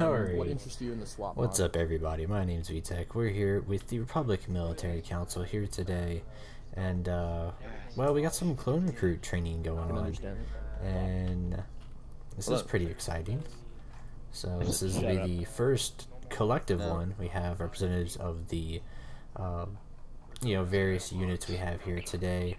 Alright. What interests you in the swap? What's up, everybody? My name's VTech. We're here with the Republic Military Council here today, and well, we got some clone recruit training going on, and this is pretty exciting. So this is the first collective one. We have representatives of the various units we have here today.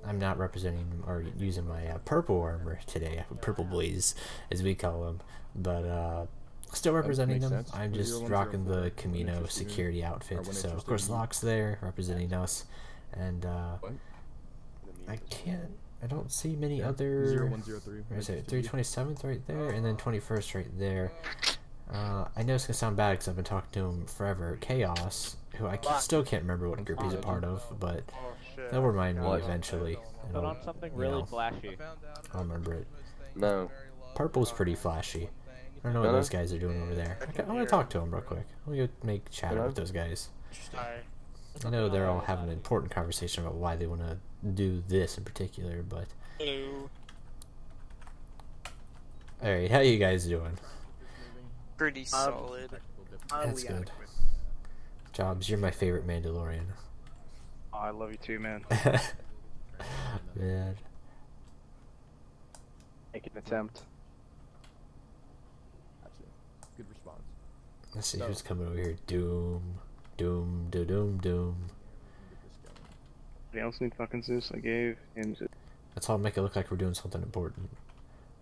I'm not representing or using my purple armor today, purple blaze as we call them, but still representing them. I'm just rocking the Kamino security outfit. So of course Locke's there representing us, and I don't see many other. Where is it? 327th right there, and then 21st right there. I know it's gonna sound bad because I've been talking to him forever. Chaos, who I still can't remember what group he's a part of, but they'll remind me eventually. Put on something really flashy. I'll remember it. No. Purple's pretty flashy. I don't know what those guys are doing over there. Okay, I'm gonna talk to them real quick. I'm gonna make chat with those guys. I know they're all having an important conversation about why they want to do this in particular, but. Hello. Alright, how you guys doing? Pretty solid. That's good. Jobs, you're my favorite Mandalorian. Oh, I love you too, man. Man. Make an attempt. Good response. Let's see who's coming over here. Doom. Anybody else need fucking Zeus? I gave him Zeus. Let's all make it look like we're doing something important.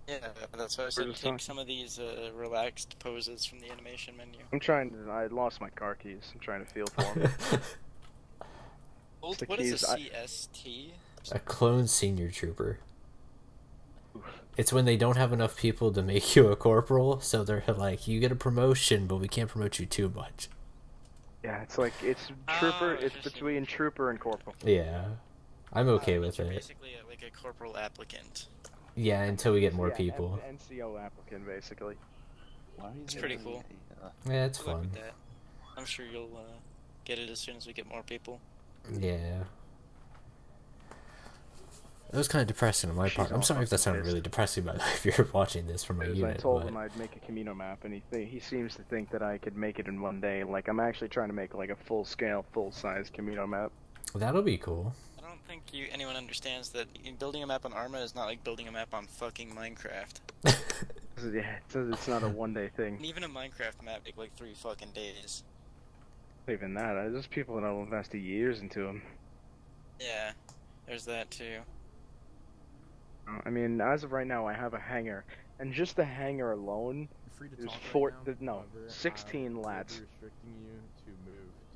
Yeah, that's why I said take some of these relaxed poses from the animation menu. I'm trying to. I lost my car keys. I'm trying to feel for them. What is a CST? A clone senior trooper. It's when they don't have enough people to make you a corporal, so they're like, you get a promotion, but we can't promote you too much. Yeah, it's like, it's trooper, it's between trooper and corporal. Yeah. I'm okay with it. Basically like a corporal applicant. Yeah, until we get more people. NCO applicant, basically. It's pretty cool. Yeah, it's fun. I'm sure you'll get it as soon as we get more people. Yeah. It was kind of depressing on my part. I'm sorry if that sounded really depressing, but if you're watching this from my unit. I told him I'd make a Kamino map, and he seems to think that I could make it in one day. Like, I'm actually trying to make like a full-scale, full-size Kamino map. That'll be cool. I don't think anyone understands that building a map on Arma is not like building a map on fucking Minecraft. Yeah, it's not a one-day thing. And even a Minecraft map take like 3 fucking days. Even that, there's people that'll invest years into them. Yeah, there's that too. I mean, as of right now, I have a hangar, and just the hangar alone is 16 lats.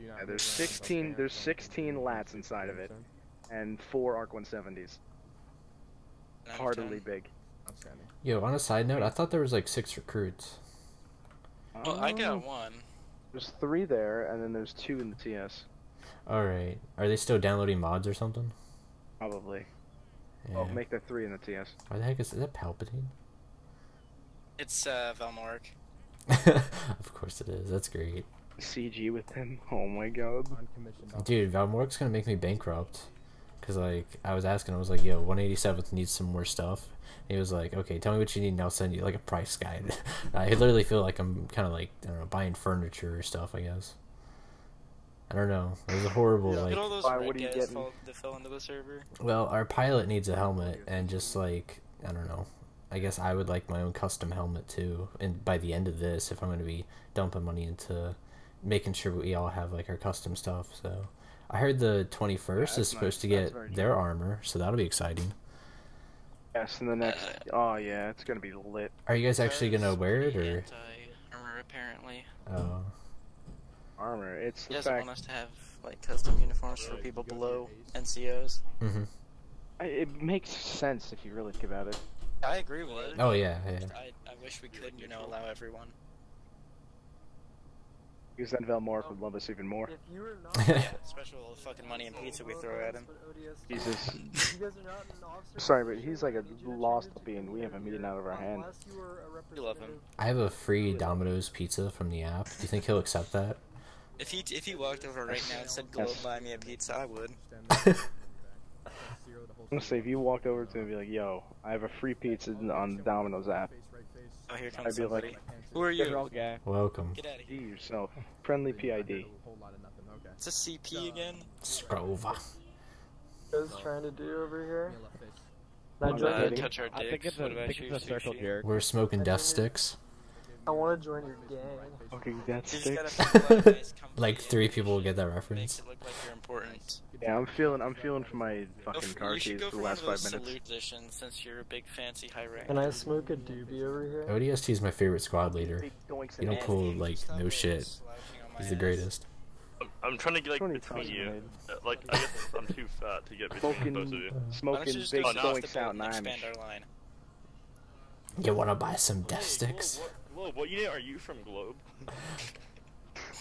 Yeah, there's 16 lats inside of it, and 4 ARC 170s. Heartily big. Yo, on a side note, I thought there was like 6 recruits. Well, I got 1. There's 3 there, and then there's 2 in the TS. Alright. Are they still downloading mods or something? Probably. Yeah. Oh, make that 3 in the TS. Why the heck is that Palpatine? It's Valmork. Of course it is. That's great. CG with him. Oh my god. Dude, Valmork's gonna make me bankrupt. Cause like I was asking, I was like, "Yo, 187th needs some more stuff." And he was like, "Okay, tell me what you need, and I'll send you like a price guide." I literally feel like I'm kind of like, I don't know, buying furniture or stuff. I guess. I don't know. It was a horrible like. All those red guys that fell into the server. Well, our pilot needs a helmet, and just like I don't know. I guess I would like my own custom helmet too. And by the end of this, if I'm going to be dumping money into making sure we all have like our custom stuff, so I heard the 21st is supposed to get their armor, so that'll be exciting. Yes, and the next. Oh yeah, it's gonna be lit. Are you guys actually gonna wear it or? Anti-armor apparently. Oh. Armor. It's the he doesn't fact. want us to have like custom uniforms for people below NCOs. Mhm. It makes sense if you really think about it. I agree with it. Oh yeah, yeah. I wish we could, allow everyone. Because then Valmork would love us even more. Yeah, special fucking money and pizza we throw at him. Jesus. Sorry, but he's like a lost puppy and we have a meeting out of our hand. We love him. I have a free Domino's pizza from the app. Do you think he'll accept that? If he walked over right now and said, "Go buy me a pizza," I would. gonna say if you walked over to me and be like, "Yo, I have a free pizza on the Domino's app," Oh, here comes I'd be somebody. like, Who are you? Welcome. Get out of "Be here. yourself." Friendly PID. It's a CP again? Scrova. Guys trying to do over here? I'm not Touch our dicks. What about you, Sushi? We're smoking death sticks. I want to join your gang. Fucking death You just gotta sticks. find a nice, comfy Like 3 area people will get that Makes reference. it look like you're important. Yeah, I'm feeling for my fucking car You should keys go for for the one last of those 5 minutes. salute positions since you're a big fancy high rank. Can I smoke a doobie over here? ODST is my favorite squad leader. Big doinks You and don't pull like no shit. Slouching on my He's the ass. greatest. I'm trying to get like 20 between times you. made. Like I guess I'm too fat to get between both of you. Why don't Smoking you just big go off the doinks boat out and in expand Amish. our line? You wanna buy some death sticks? What unit are you from, Globe?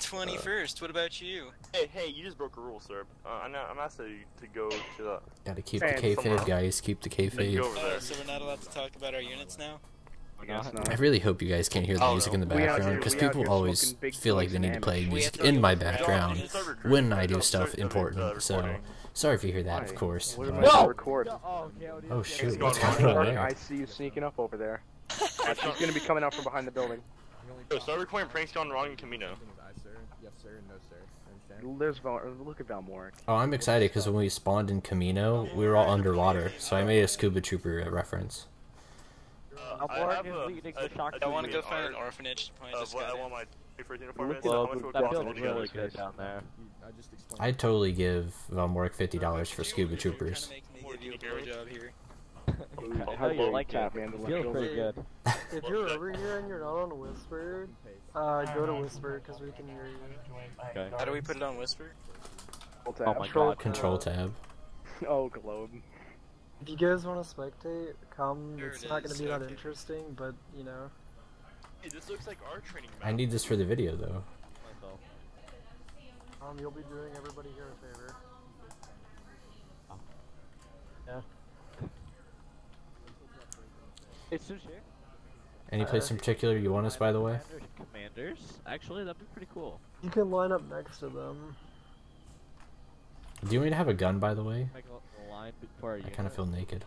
21st, what about you? Hey, you just broke a rule, sir. I'm asking you to go to that. Gotta keep the Hey, kayfabe, guys. Keep the Go kayfabe. over there. So we're not allowed to talk about our units now? I guess not. I really hope you guys can't hear the Oh, music in the We out background here- because we out people here always smoking big feel like doinks they and need to play Amish. music We have to in my go- background John, start recording. when I do Don't stuff start important. So recording. sorry if you hear that, Why? of course. What am but- I gonna record? Oh shoot, It's what's going going on on. there? I see you sneaking up over there. She's gonna be coming out from behind the building. Yo, start recording pranks gone wrong in Kamino. Yes, sir. No, sir. Understand? There's look at Valmoric. Oh, I'm excited because when we spawned in Kamino, we were all underwater, so I made a scuba trooper reference. I have a I want to go find an orphanage to point this what guy I in. want my first uniform Look is. at How all much the would that cost feels altogether? really good down there. I just explained. I'd totally give Valmoric $50 for scuba You're troopers. trying to make me give you a blowjob here. How you like that, man? Feels pretty good. If you're over here and you're not on Whisper, go to Whisper because we can hear you. How do we put it on Whisper? Oh my god. Control tab. Oh, Globe. If you guys want to spectate, come. There It's it not going is, to be that okay. interesting, but you know. Hey, this looks like our training map. I need this for the video though. You'll be doing everybody here a favor. Yeah. It's Sushi. Any place in particular you want us, by the way? Commanders? Actually, that'd be pretty cool. You can line up next to them. Do you want me to have a gun, by the way? Make a line before I kind of feel naked.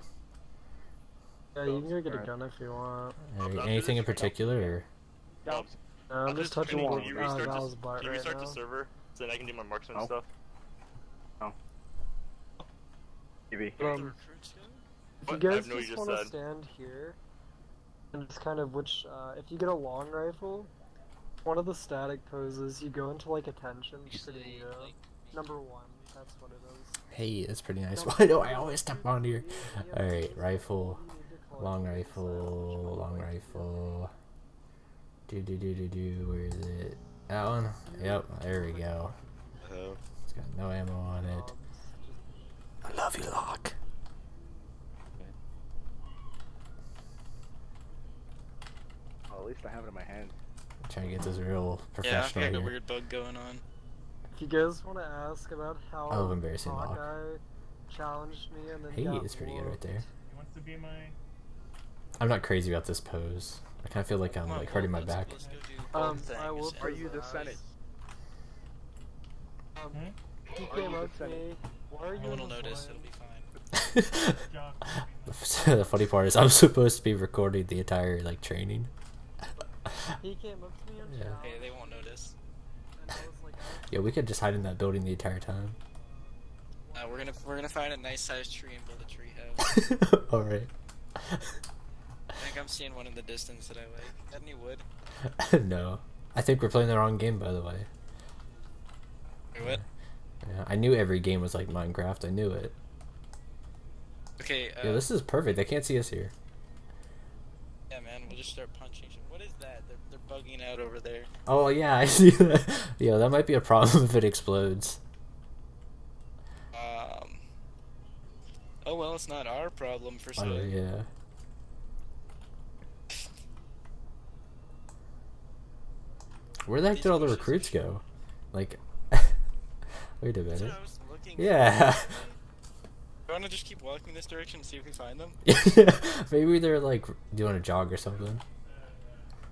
Yeah, you can go get a gun if you want. Alright, anything in particular? Or? No, I'm just touching Can Val's you restart, butt can you right restart now. the server so that I can do my marksman Oh. stuff? Maybe. If you What? I guys have no just you want just to said. stand here, and just kind of if you get a long rifle, one of the static poses, you go into like attention studio. Number 1, that's what it is. Hey, that's pretty nice. Why do I always step on here? Alright, rifle. Long rifle. Long rifle. Where is it? That one? Yep, there we go. It's got no ammo on it. I love you, Locke. Oh, at least I have it in my hand. I'm trying to get this real Yeah, I professional got a here. weird bug going on. If you guys want to ask about how I love embarrassing Locke. Hawkeye challenged me and then Hey, got it's pretty good right whooped. there. He wants to be my. I'm not crazy about this pose. I kind of feel like I'm Come on, like hurting my let's- back. let's go do I things. whooped Are his you the ass. Senate? He Are came you up the to me. Why are you No one in will this notice, line? it'll be fine. The funny part is I'm supposed to be recording the entire like training. He came up to me and Yeah. challenged, Okay, they won't notice. and I was like, Yeah, we could just hide in that building the entire time. We're gonna find a nice sized tree and build a tree house. Alright. I think I'm seeing one in the distance that I like. Got any wood? No. I think we're playing the wrong game, by the way. Or what? Yeah, I knew every game was like Minecraft. I knew it. Okay, Yeah, this is perfect. They can't see us here. yeah, man, we'll just start punching shit. What is that? They're bugging out over there. Oh, yeah, I see that. Yeah, that might be a problem if it explodes. Oh well, it's not our problem for Oh, sure. yeah. Where the heck did all the recruits go? Like, wait a That's what minute. I was looking Yeah. for. You wanna just keep walking this direction and see if we find them? Maybe they're like doing a jog or something.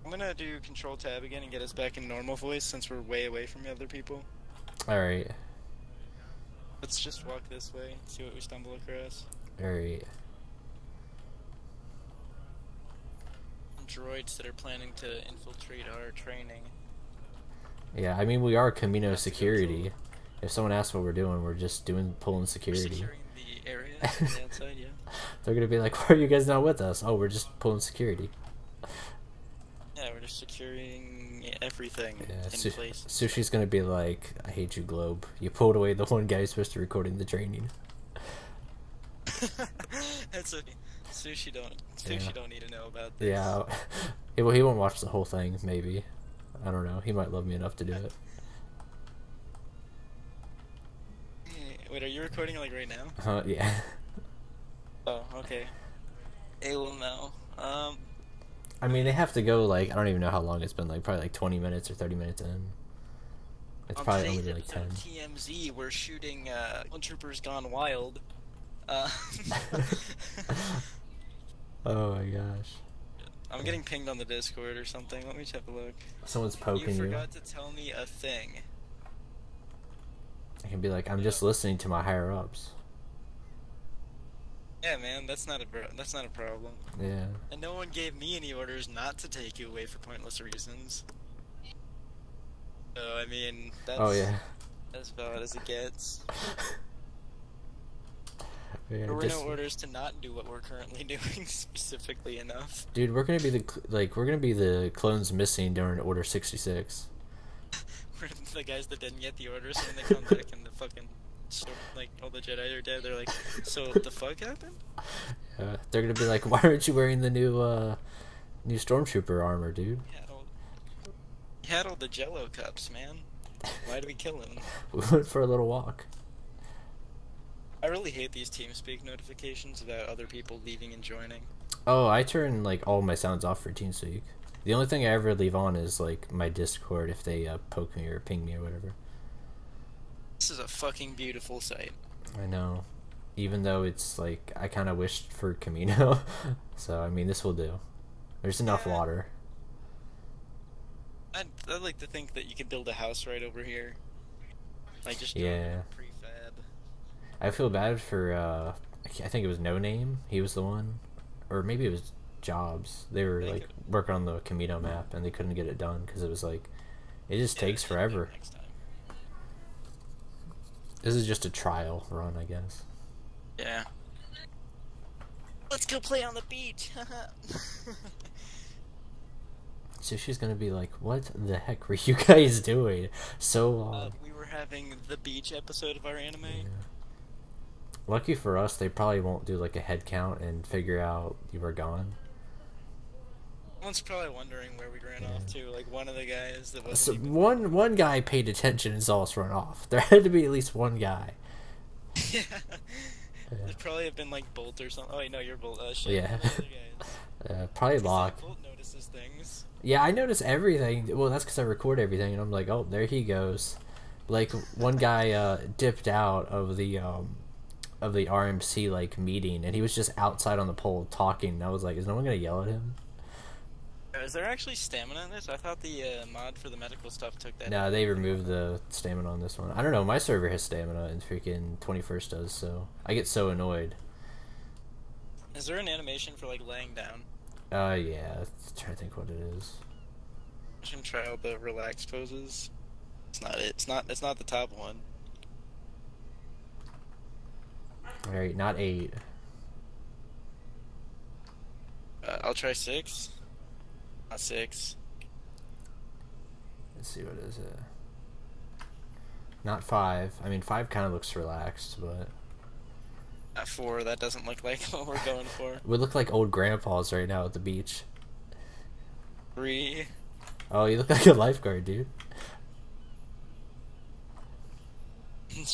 I'm gonna do Control Tab again and get us back in normal voice since we're way away from the other people. Alright. Let's just walk this way, see what we stumble across. Alright. Droids that are planning to infiltrate our training. Yeah, I mean, we are Kamino security. If someone asks what we're doing, we're just pulling security. Securing the area on the outside, yeah. They're gonna be like, why are you guys not with us? Oh, we're just pulling security. Yeah, we're just securing everything Yeah, in place. Sushi's gonna be like, I hate you, Globe. You pulled away the one guy who's supposed to be recording the training. That's okay. Sushi don't need to know about this. Yeah, well, he won't watch the whole thing, maybe. I don't know. He might love me enough to do it. Wait, are you recording like right now? Yeah. Oh, okay. Hey, well, no. I mean, they have to go, like, I don't even know how long it's been, like, probably like 20 minutes or 30 minutes in. It's probably only been like 10. TMZ, we're shooting, Troopers Gone Wild. Oh my gosh. I'm getting pinged on the Discord or something. Let me have a look. Someone's poking you. You forgot to tell me a thing. I can be like, I'm just listening to my higher ups. Yeah, man, that's not a problem. Yeah. And no one gave me any orders not to take you away for pointless reasons. So I mean, that's about as it gets. Yeah, there were no orders to not do what we're currently doing specifically enough. Dude, we're gonna be the clones missing during Order 66. We're the guys that didn't get the orders, and they come back and the fucking like all the Jedi are dead. They're like, so what the fuck happened? Yeah, they're gonna be like, why aren't you wearing the new stormtrooper armor, dude? He had all the Jello cups, man. Why did we kill him? We went for a little walk. I really hate these TeamSpeak notifications about other people leaving and joining. Oh, I turn like all my sounds off for TeamSpeak. The only thing I ever leave on is like my Discord if they poke me or ping me or whatever. This is a fucking beautiful sight. I know. Even though it's like I kind of wished for Kamino. So I mean, this will do. There's enough water. I'd like to think that you could build a house right over here. Like just yeah. Prefab. I feel bad for I think it was No Name. He was the one, or maybe it was Jobs. They were like working on the Kamino map and they couldn't get it done because it was like it just takes forever. This is just a trial run, I guess. Yeah. Let's go play on the beach. So she's gonna be like, what the heck were you guys doing so long? We were having the beach episode of our anime. Yeah. Lucky for us, they probably won't do like a head count and figure out you were gone. Someone's probably wondering where we ran off to. Like one of the guys that So wasn't one guy paid attention and saw us run off. There had to be at least one guy. Yeah. There probably have been like Bolt or something. Oh wait, no, you're Bolt. Shit. Yeah. Guys. Probably Locke. Bolt notices things. Yeah, I notice everything. Well, that's because I record everything, and I'm like, oh, there he goes. Like one guy dipped out of the RMC like meeting, and he was just outside on the pole talking. And I was like, is no one gonna yell at him? Is there actually stamina in this? I thought the mod for the medical stuff took that. No, they removed the stamina on this one. I don't know. My server has stamina, and freaking 21st does. So I get so annoyed. Is there an animation for like laying down? Yeah. Let's try to think what it is. I should try out the relaxed poses. It's not it. It's not the top one. All right, not 8. I'll try 6. Not 6. Let's see what is it. Not 5. I mean, 5 kind of looks relaxed, but. Not 4. That doesn't look like what we're going for. We look like old grandpas right now at the beach. 3. Oh, you look like a lifeguard, dude. I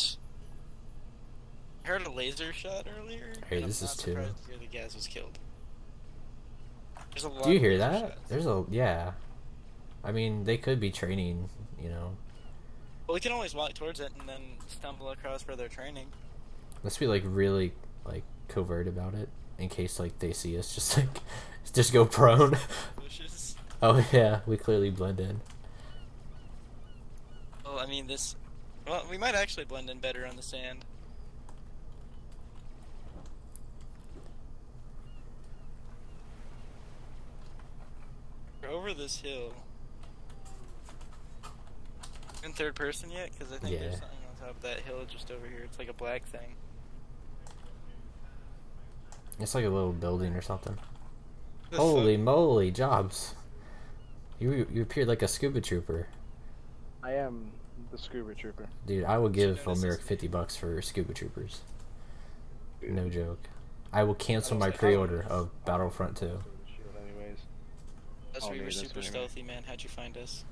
heard a laser shot earlier. Hey, this is 2. The gas was killed. There's a lot. Do you of hear laser that? shots. There's a yeah. I mean, they could be training, you know. Well, we can always walk towards it and then stumble across where they're training. Let's be like really like covert about it in case like they see us just go prone. Bushes. Oh yeah, we clearly blend in. Well, I mean this. Well, we might actually blend in better on the sand. We're over this hill. In third person yet? Because I think there's something on top of that hill just over here. It's like a black thing. It's like a little building or something. Holy moly, Jobs! You appeared like a scuba trooper. I am the scuba trooper. Dude, I will give Fulmeric $50 for scuba troopers. No joke. I will cancel my pre-order of Battlefront 2. Anyways. That's where you were super stealthy, man. How'd you find us?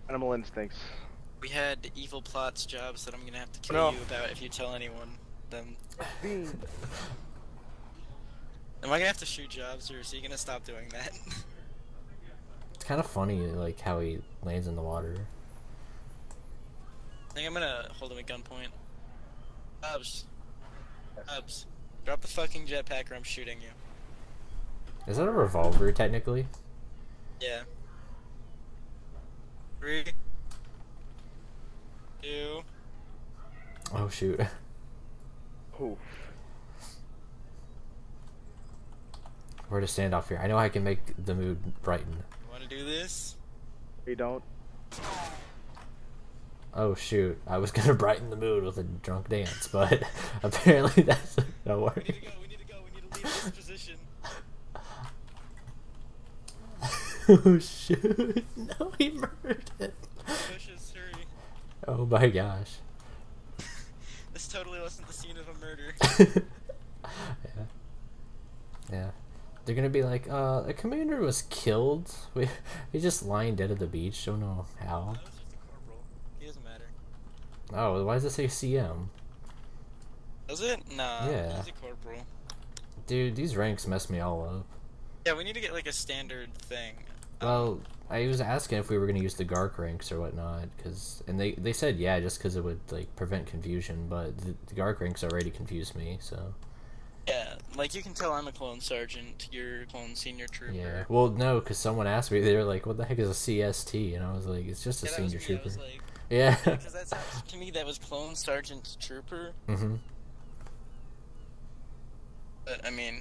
Animal instincts. We had evil plots, Jobs, that I'm gonna have to kill you about if you tell anyone them. Am I gonna have to shoot Jobs, or is he gonna stop doing that? It's kind of funny, like, how he lands in the water. I think I'm gonna hold him at gunpoint. Jobs. Jobs. Drop the fucking jetpack or I'm shooting you. Is that a revolver, technically? Yeah. 3, 2. Oh, shoot. Ooh. Where to stand off here? I know I can make the mood brighten. You wanna do this? We don't. Oh shoot, I was gonna brighten the mood with a drunk dance, but apparently that's not working. We need to leave this position. Oh shoot, no, he murdered it. Bushes, hurry. Oh my gosh. This totally wasn't the scene of a murder. Yeah. Yeah. They're gonna be like, a commander was killed. We just lying dead at the beach, don't know how. That was just a corporal. He doesn't matter. Oh, why does it say CM? Does it? Nah, Yeah. he's a corporal. Dude, these ranks mess me all up. Yeah, we need to get like a standard thing. Well, I was asking if we were going to use the Gark ranks or whatnot, and they said yeah, just because it would like prevent confusion, but the Gark ranks already confused me, so. Yeah, like you can tell I'm a clone sergeant, you're a clone senior trooper. Yeah, well no, because someone asked me, they were like, what the heck is a CST? And I was like, it's just a senior trooper. I was like, yeah. Because that sounds, to me that was clone sergeant trooper. Mm-hmm. But, I mean.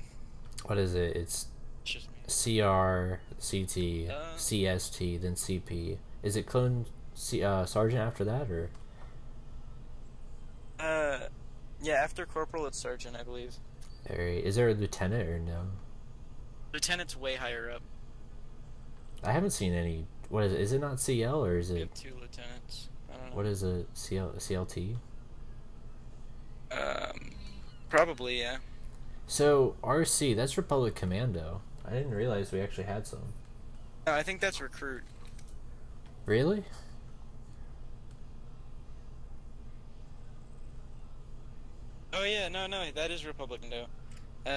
What is it? It's just CR, CT, CST, then CP. Is it clone sergeant after that, or? Yeah, after corporal it's sergeant, I believe. Alright, is there a lieutenant or no? Lieutenant's way higher up. I haven't seen any. What is it? Is it not CL or is it? We have 2 lieutenants. I don't know. What is a CLT? Probably, yeah. So RC, that's Republic Commando. I didn't realize we actually had some. No, I think that's recruit. Really? Oh yeah, no, that is Republican though.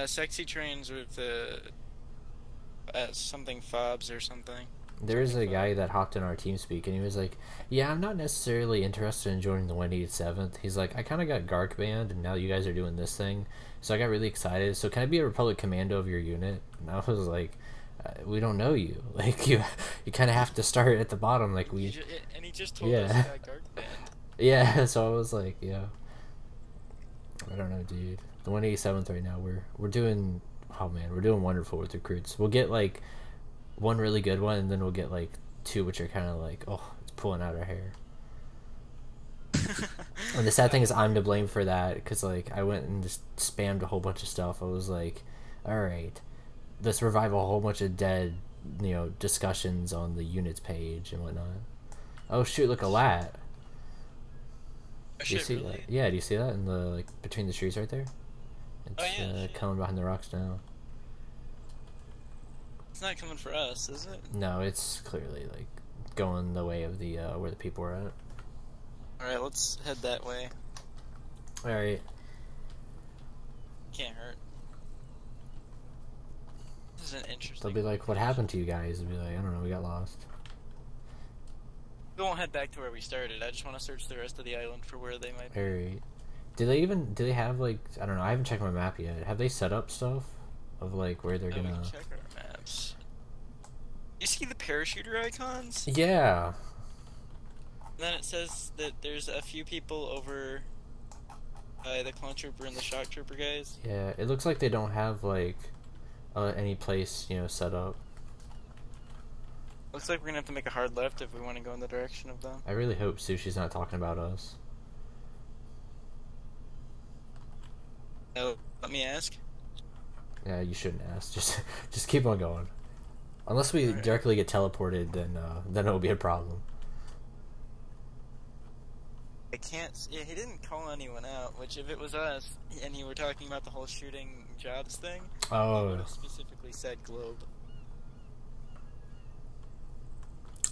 Sexy trains with something fobs or something. There is a guy that hopped in our TeamSpeak and he was like, yeah, I'm not necessarily interested in joining the 187th. He's like, I kind of got Gark banned and now you guys are doing this thing. So I got really excited. So can I be a Republic Commando of your unit? And I was like, we don't know you. Like, you kind of have to start at the bottom. Like, we... And he just told us he got Gark banned. Yeah, so I was like, yeah. I don't know, dude. The 187th right now, we're doing... Oh, man, we're doing wonderful with recruits. We'll get, like... one really good one, and then we'll get like 2 which are kind of like, oh, it's pulling out our hair. And the sad thing is I'm to blame for that, because like I went and just spammed a whole bunch of stuff. I was like, alright, let's revive a whole bunch of dead, discussions on the units page and whatnot. Oh shoot, look, a lat. Do you see that? Yeah, do you see that in the, like, between the trees right there? It's coming behind the rocks now. It's not coming for us, is it? No, it's clearly like going the way of the where the people are at. Alright, let's head that way. Alright. Can't hurt. This is an interesting... They'll be like, what happened to you guys? They'll be like, I don't know, we got lost. We won't head back to where we started. I just want to search the rest of the island for where they might be. Alright. Do they have like, I don't know, I haven't checked my map yet. Have they set up stuff of like where they're gonna... We can check our maps. You see the parachuter icons? Yeah. And then it says that there's a few people over by the clone trooper and the shock trooper guys. Yeah, it looks like they don't have like any place, you know, set up. Looks like we're gonna have to make a hard left if we want to go in the direction of them. I really hope Sushi's not talking about us. Oh, let me ask. Yeah, you shouldn't ask. Just keep on going. Unless we directly get teleported, then it'll be a problem. I can't. Yeah, he didn't call anyone out. Which, if it was us, and you were talking about the whole shooting jobs thing, he would have specifically said globe.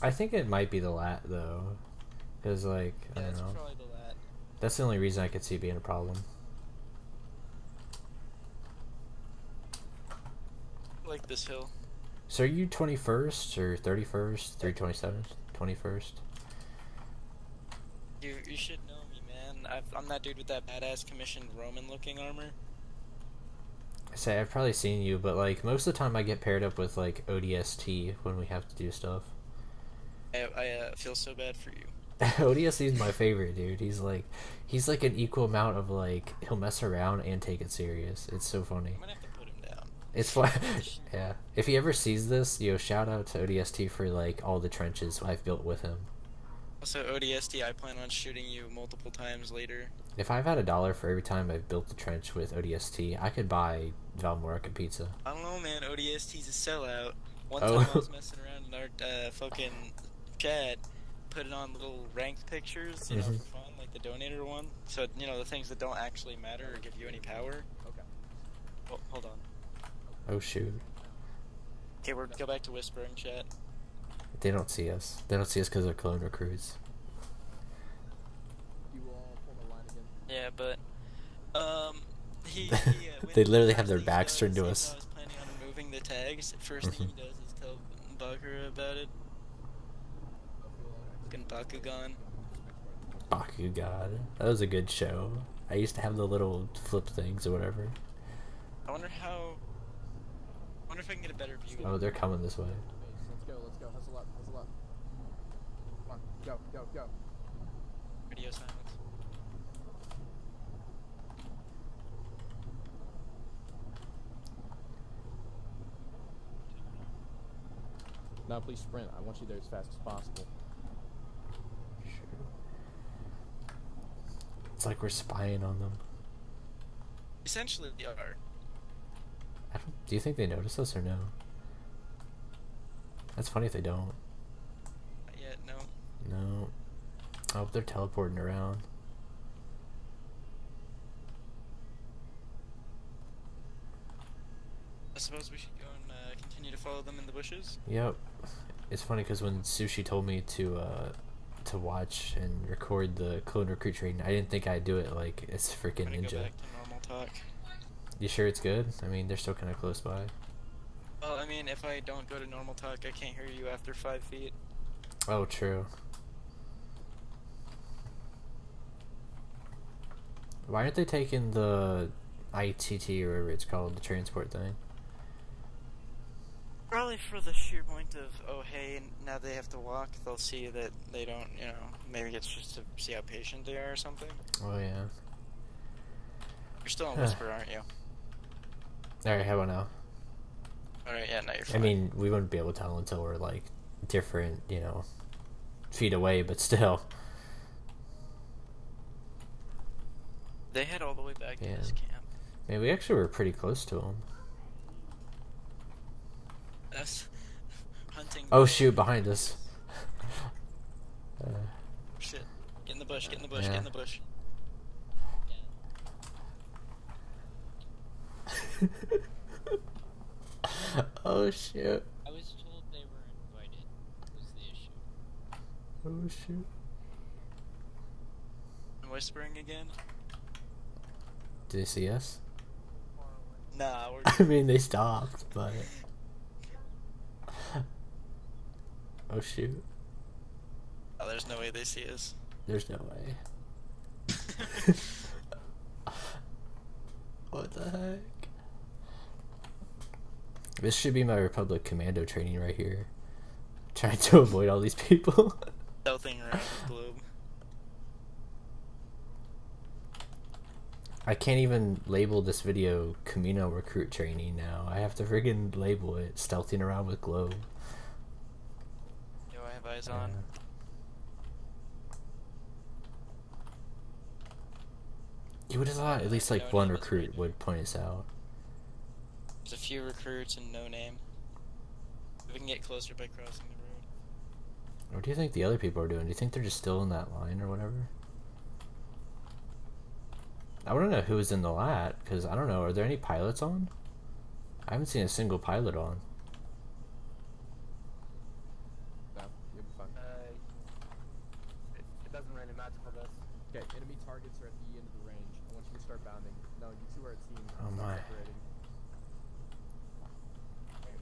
I think it might be the lat though, because like I don't know. Probably the lat. That's the only reason I could see it being a problem. I like this hill. So are you 21st or 31st, 327th, 21st? You should know me, man. I'm that dude with that badass commissioned Roman-looking armor. I say I've probably seen you, but like most of the time I get paired up with like ODST when we have to do stuff. I feel so bad for you. ODST is my favorite, dude. He's like an equal amount of like he'll mess around and take it serious. It's so funny. I'm gonna have to put him down. It's fun. Yeah. If he ever sees this, yo, shout out to ODST for like all the trenches I've built with him. Also, ODST, I plan on shooting you multiple times later. If I've had $1 for every time I've built the trench with ODST, I could buy Valmorica pizza. I don't know, man. ODST's a sellout. One time I was messing around in our fucking chat, putting on little ranked pictures, you know, for fun, like the donator one. So, you know, the things that don't actually matter or give you any power. Okay. Oh, hold on. Oh shoot. Okay, go back to whispering chat. They don't see us. They don't see us because they're clone recruits. You all pull the line again. Yeah, but they literally have their backs turned to us. I was planning on removing the tags. First thing he does is tell Bakura about it. Fucking Bakugan. Bakugan. That was a good show. I used to have the little flip things or whatever. I wonder if I can get a better view. Oh, they're coming this way. Let's go. Hustle up. Come on, go. Radio silence. Now please sprint. I want you there as fast as possible. It's like we're spying on them. Essentially, they are. Do you think they notice us or no? That's funny if they don't. Not yet, no. No. Oh, they're teleporting around. I suppose we should go and continue to follow them in the bushes. Yep. It's funny because when Sushi told me to watch and record the clone recruit training, I didn't think I'd do it like it's freaking ninja. Go back to normal talk. You sure it's good? I mean, they're still kind of close by. Well, I mean, if I don't go to normal talk, I can't hear you after 5 feet. Oh, true. Why aren't they taking the ITT or whatever it's called, the transport thing? Probably for the sheer point of, oh hey, now they have to walk, they'll see that they don't, you know, maybe it's just to see how patient they are or something. Oh, yeah. You're still on Whisper, aren't you? Alright, how about now? Alright, yeah, now you're fine. I mean, we wouldn't be able to tell until we're, like, different, you know, feet away, but still. They head all the way back to this camp. Man, we actually were pretty close to them. Us hunting. Oh shoot, behind us. Shit. Get in the bush, get in the bush, get in the bush. Oh shit. I was told they were invited, was the issue. Oh shoot. I'm whispering again? Did they see us? Nah, we're I mean, they stopped, but... Oh shoot. Oh, there's no way they see us. There's no way. What the heck? This should be my Republic Commando training right here. Trying to avoid all these people. Stealthing around the globe. I can't even label this video Kamino recruit training now. I have to friggin' label it stealthing around with globe. Yo, I have eyes on. You would have thought at least like one recruit would point us out. There's a few recruits and no name. We can get closer by crossing the road. What do you think the other people are doing? Do you think they're just still in that line or whatever? I want to know who's in the lat, because I don't know, are there any pilots on? I haven't seen a single pilot on. No, you'll be fine. It doesn't really matter for this. Okay, enemy targets are at the end of the range. I want you to start bounding. No, you two are a team. Oh my. Separating.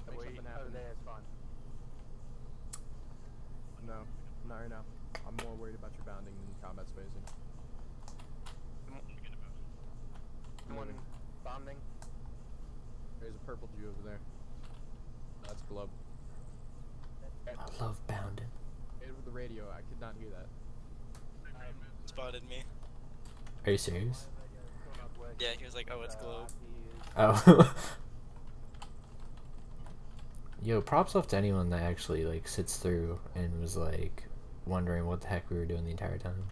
The way over there is fine. No, not right now. I'm more worried about your bounding than combat spacing. One bounding. There's a purple Jew over there. That's Globe. I love bounding. Over the radio, I could not hear that. Spotted me. Are you serious? Yeah, he was like, oh, it's Globe. Oh. Yo, props off to anyone that actually like sits through and was like wondering what the heck we were doing the entire time.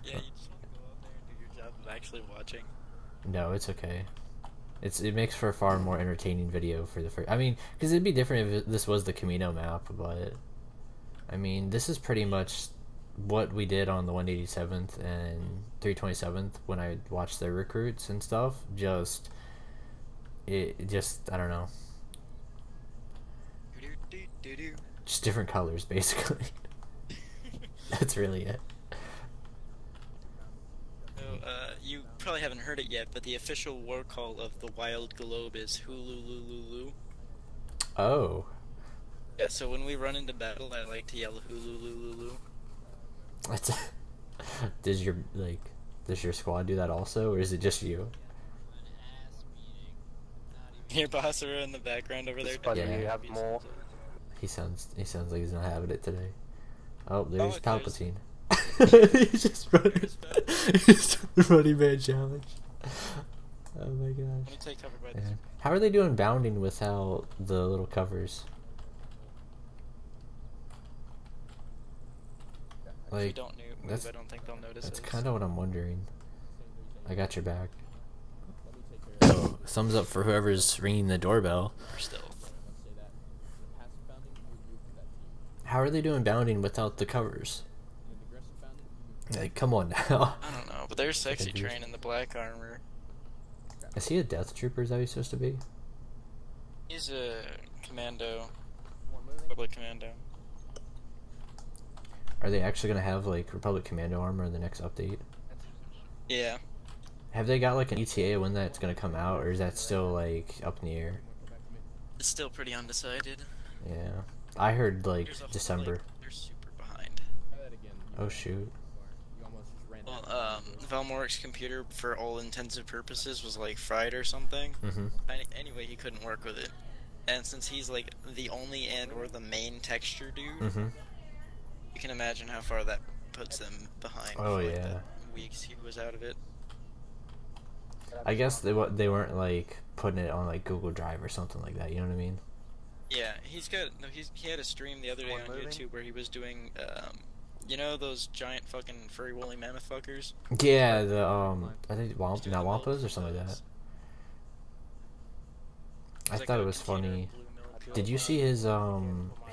Yeah, you just want to go out there and do your job of actually watching. No, it's okay. It makes for a far more entertaining video for the first. I mean, because it'd be different if this was the Kamino map, but I mean, this is pretty much what we did on the 187th and 327th when I watched their recruits and stuff. Just I don't know. Just different colors, basically. That's really it. So, you probably haven't heard it yet, but the official war call of the Wild Globe is Hululululu. Oh. Yeah, so when we run into battle, I like to yell Hululululu. That's does your squad do that also, or is it just you? Your boss are in the background over there. Yeah. You have more. He sounds like he's not having it today. Oh, there's Oh, Palpatine. He's just running man challenge. Oh my gosh. Let me take cover by this. Yeah. How are they doing bounding without the little covers? If you Like, don't move, I don't think they'll notice that's us. kind of what I'm wondering. I got your back. So, thumbs up for whoever's ringing the doorbell. For stealth. How are they doing bounding without the covers? Like, come on now. I don't know, but there's Sexy Train in the black armor. Is he a death trooper? Is that what he's supposed to be? He's a commando. Republic commando. Are they actually gonna have like Republic Commando armor in the next update? Yeah. Have they got like an ETA when that's gonna come out, or is that still like up in the air? It's still pretty undecided. Yeah, I heard like There's a whole, December. like, they're super behind. Oh shoot. Well, Valmoric's computer, for all intents purposes, was like fried or something. Mm-hmm. Anyway, he couldn't work with it. And since he's like the only or the main texture dude, Mm-hmm. you can imagine how far that puts them behind. Oh for, like, yeah. the weeks he was out of it. I guess they weren't like putting it on like Google Drive or something like that. You know what I mean? Yeah, he had a stream the other day on YouTube where he was doing you know those giant fucking furry woolly mammoth fuckers? Yeah, the are they not wampas or something like that? I thought it was funny. Did you see his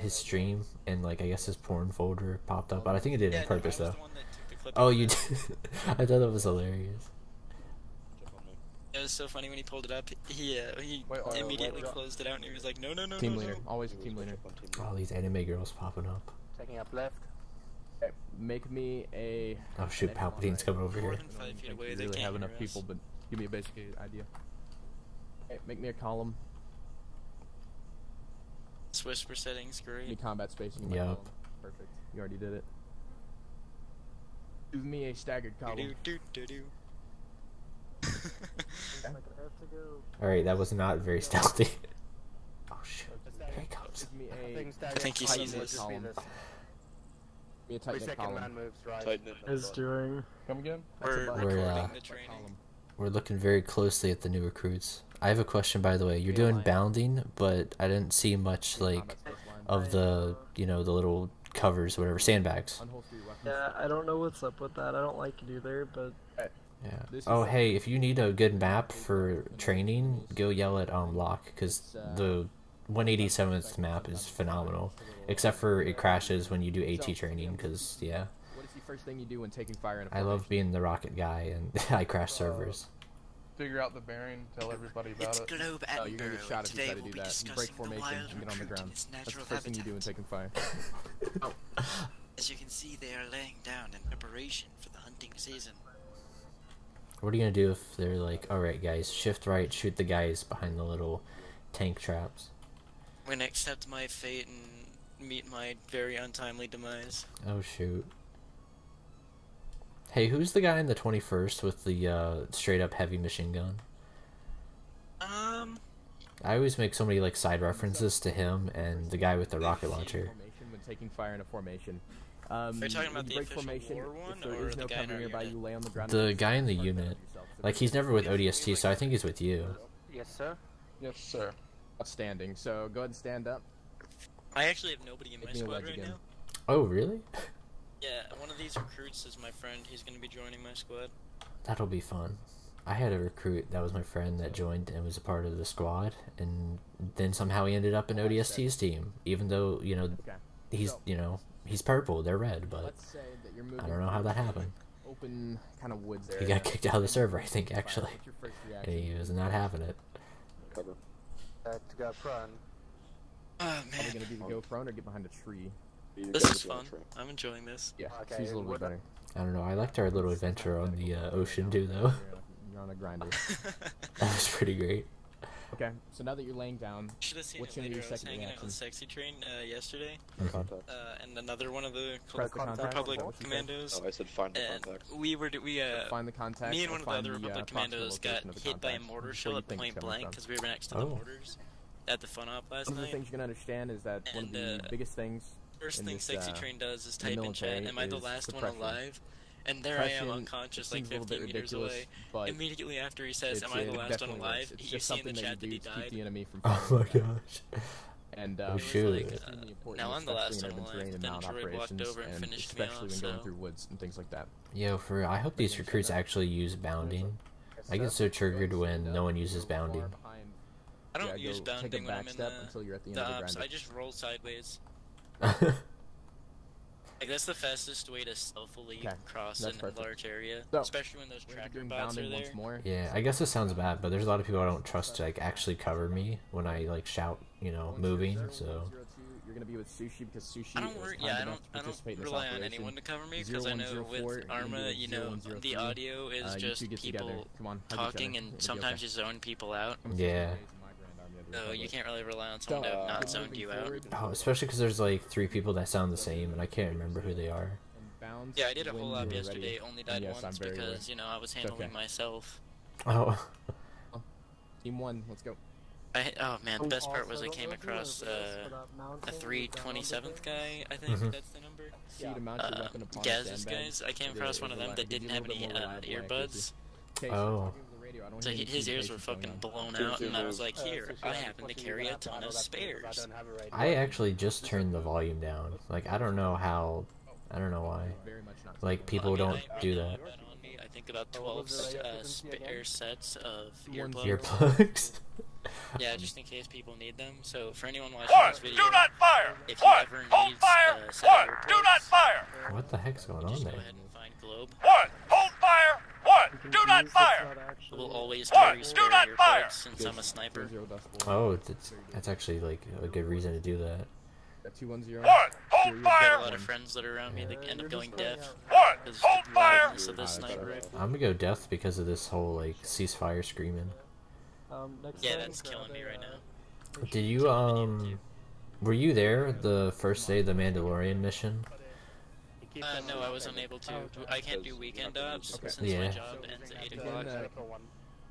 stream and like I guess his porn folder popped up? But I think it did on purpose though. Oh, you did? I thought that was hilarious. It was so funny when he pulled it up. He immediately closed it out and he was like, no. Team leader, always team leader. All these anime girls popping up. Taking up left. Okay, make me a. Oh shoot, Palpatine's coming over More here. than 5 feet away, You they really can't have hear enough us. people, but give me a basic idea. Okay, make me a column. Whisper settings, Give me great. combat spacing in my Yep. column. Perfect. You already did it. Give me a staggered column. Do. Alright, that was not very stealthy. Oh shoot. Here he comes. Give me I think he sees us. column. Be a tight knit column. moves, right? Tighten it. Is doing. Come again? We're recording the training. We're looking very closely at the new recruits. I have a question, by the way. You're doing bounding, but I didn't see much like of the the little covers, whatever, sandbags. Yeah, I don't know what's up with that. I don't like it either, but Yeah. Oh, hey, if you need a good map for training, go yell at Locke, because the 187th map is phenomenal. Except for it crashes when you do AT training, because, yeah. What is the first thing you do when taking fire in a I love being the rocket guy, and I crash servers. Figure out the bearing, tell everybody about It's it. Globe Oh, you're gonna get shot if you Today try to we'll do be that. You break discussing the formation wild and get on the recruit ground. in its That's the natural first thing you do when taking fire. As you can see, they are laying down in preparation for the hunting season. What are you gonna do if they're like, alright guys, shift right, shoot the guys behind the little tank traps? I'm gonna accept my fate and meet my very untimely demise. Oh shoot. Hey, who's the guy in the 21st with the straight up heavy machine gun? I always make so many like side references to him and the guy with the rocket launcher. When taking fire in a formation. Are you talking about when you the break official formation, war one, if there or is the no guy in cover our nearby, unit? you lay on the ground. The guy in the unit. Like, he's never with ODST, so I think he's with you. Yes, sir. Yes, sir. Outstanding. So go ahead and stand up. I actually have nobody in my Make me a squad wedge right again. now. Oh, really? Yeah, one of these recruits is my friend. He's gonna be joining my squad. That'll be fun. I had a recruit that was my friend that joined and was a part of the squad, and then somehow he ended up in ODST's team, even though, he's, he's purple, they're red, but Let's say that you're moving I don't know how that happened. Open kind of woods area. He got kicked out of the server, I think, actually. What's your first And reaction? he was not having it. Cover. To go prone. Oh Probably man, gonna be the go prone or get behind a tree. this is fun. I'm enjoying this. Yeah, Okay, tree's a little bit better. I don't know, I liked our little adventure on the ocean too, though. You're on a grinder. That was pretty great. Okay, so now that you're laying down, Should have seen what's it gonna be later. your I was second hanging out reaction? with Sexy Train yesterday, Contact. and another one of the Press the contact. Republic Is that what you said? commandos. Oh, I said find the And contacts. we find the contact. me and or one of the find other Republic approximate commandos got location of the hit by a contacts. mortar Where shell you at think it's point coming blank from. because we were next to the Oh. mortars at the fun op last One of the night. things you're gonna understand is that one of And, the biggest things First in thing this, Sexy Train does is in the type in chat, military am I the is last one suppression. alive? And there I am Suppression, unconscious it like seems a little 15 bit meters ridiculous, away. but Immediately after he says, it's, am I the it last one definitely alive? works. It's You just see in the something that chat that you he do to keep died. the enemy from Oh my firing back. gosh. And Oh, it's shoot. extremely important, now I'm the last especially one in urban terrain alive, and then mountain Troy walked operations, over and and finished me especially off, when going so... through woods and things like that. Yo, I hope these recruits actually use bounding. I get so triggered when no one uses bounding. I don't Yeah, use go take a bounding when I'm back in step until you're at the end of the ops. grinder. I just roll sideways. Like, that's the fastest way to stealthily Okay, cross that's a perfect. large area, So, especially when those we're gonna be tracker doing bots are bounding there. once more. Yeah, I guess this sounds bad, but there's a lot of people I don't trust to like actually cover me when I like shout, moving. So 102, you're gonna be with Sushi because Sushi I don't is worry, kind yeah, I enough don't, to I participate don't in this rely on operation. anyone to cover me because I know 0104, with you're gonna Arma, be with 0103. the audio is You just two get together. people Come on, hug each talking other. and It'll be sometimes okay. you zone people out. yeah. So you can't really rely on someone to have not zoned you out. Oh, especially because there's like 3 people that sound the same, and I can't remember who they are. Yeah, I did a whole when op you're yesterday, ready. only died Yes, I'm once very aware. because, I was handling okay. myself. Oh. Team 1, let's go. Oh man, the best part Also, was I don't came know if you across noticed, but that a mountain 327th guy, I think Mhm. that's the number. See you to mount your weapon upon Gaz's sandbag. guys, I came It'll- across one of it'll them that give you didn't a have little any bit more reliable earbuds. Okay, Oh. talking to the radio, I don't So hear any his ears were communications fucking going on. blown out, and I was like, here, I happen to carry a ton of spares. I actually just turned the volume down. Like, I don't know how. I don't know why. Very much not Like, people Well, I don't mean, do I that. had on me, I think about 12 spare sets of earbuds. Earplugs? Yeah, just in case people need them. So for anyone watching One, this video, do not fire! if you One, ever hold need fire! a set One, of do earplugs, not fire! What the heck's going on just go there? ahead and find Globe. One, hold fire! One, do not fire! We'll always One, carry do spare not fire! earplugs since I'm a sniper. Oh, that's actually like a good reason to do that. 210. One, hold I fire! have a lot of friends that are around me that end up going deaf One, because hold of the fire! loudness of the sniper rifle. I'm gonna go deaf because of this whole like ceasefire screaming. Yeah, that's killing me right now. Did you were you there the first day of the Mandalorian mission? No, I was unable to. I can't do weekend ops since my Yeah. job ends at 8 o'clock.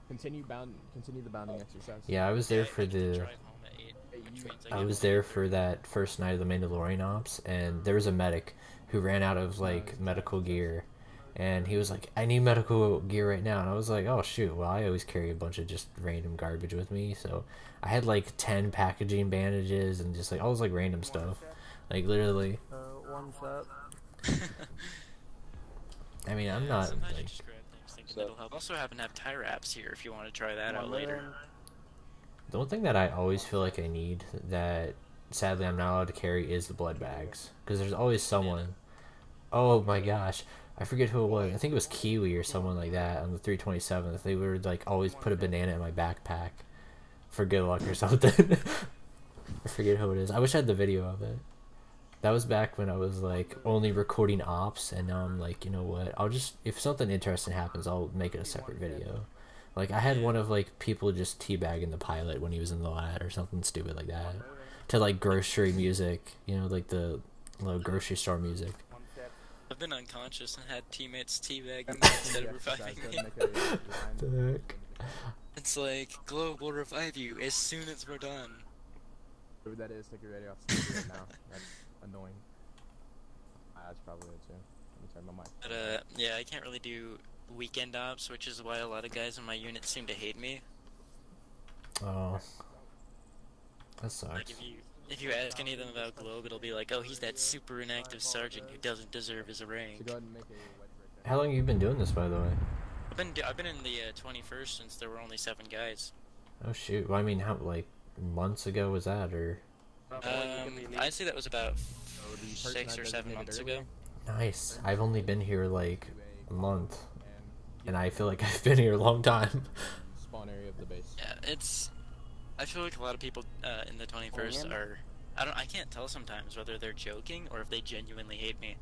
Continue the bounding exercise. Yeah, I was there for the. Drive home at 8. I was there for that first night of the Mandalorian ops, and there was a medic, who ran out of like medical gear, and he was like, I need medical gear right now. And I was like, oh shoot, well I always carry a bunch of just random garbage with me, so I had like 10 packaging bandages and just like all this like random stuff, like literally. One set. I mean, I'm not sometimes you like, just grab things thinking it'll help. Also happen to have tie wraps here if you want to try that out later. the one thing that I always feel like I need that sadly I'm not allowed to carry is the blood bags, because there's always someone. Oh my gosh, I forget who it was. I think it was Kiwi or someone like that on the 327th. They would like always put a banana in my backpack for good luck or something. I forget who it is. I wish I had the video of it. That was back when I was like only recording ops, and now I'm like, you know what? I'll just, if something interesting happens, I'll make it a separate video. Like I had one of like people just teabagging the pilot when he was in the lat or something stupid like that. To like grocery music, you know, like the little grocery store music. I've been unconscious and had teammates teabag me instead of reviving me. It's like, Globe will revive you as soon as we're done. Whoever that is, take your radio off right now. That's annoying. That's probably it too. Let me turn my mic. But yeah, I can't really do weekend ops, which is why a lot of guys in my unit seem to hate me. Oh, that sucks. Like if you ask any of them about Globe, it'll be like, oh, he's that super inactive sergeant who doesn't deserve his rank. How long have you been doing this, by the way? I've been in the 21st since there were only 7 guys. Oh shoot. Well, I mean, how like months ago was that, or? I'd say that was about 6 or 7 months ago. Nice. I've only been here like a month, and I feel like I've been here a long time. Spawn area of the base. Yeah, I feel like a lot of people in the 21st are. I can't tell sometimes whether they're joking or if they genuinely hate me.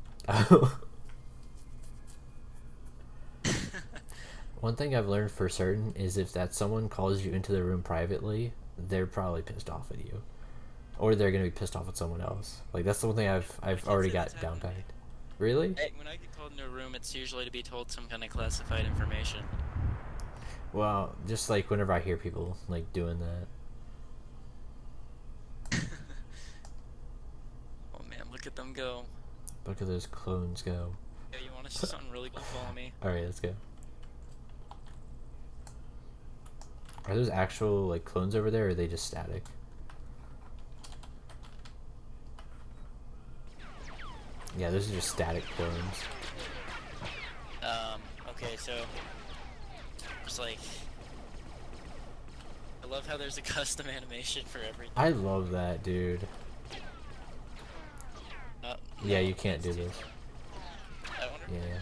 One thing I've learned for certain is if that someone calls you into the room privately, they're probably pissed off at you, or they're gonna be pissed off at someone else. Like that's the one thing I've already got down packed. Really? When I get called into a room, it's usually to be told some kind of classified information. Well, just like whenever I hear people like doing that. Oh man, look at them go. Look at those clones go. Yeah, you want to see something really cool? Follow me. Alright, let's go. Are those actual like clones over there, or are they just static? Yeah, those are just static clones. Okay, so it's like I love how there's a custom animation for everything. I love that, dude. Yeah, you can't do this. Yeah,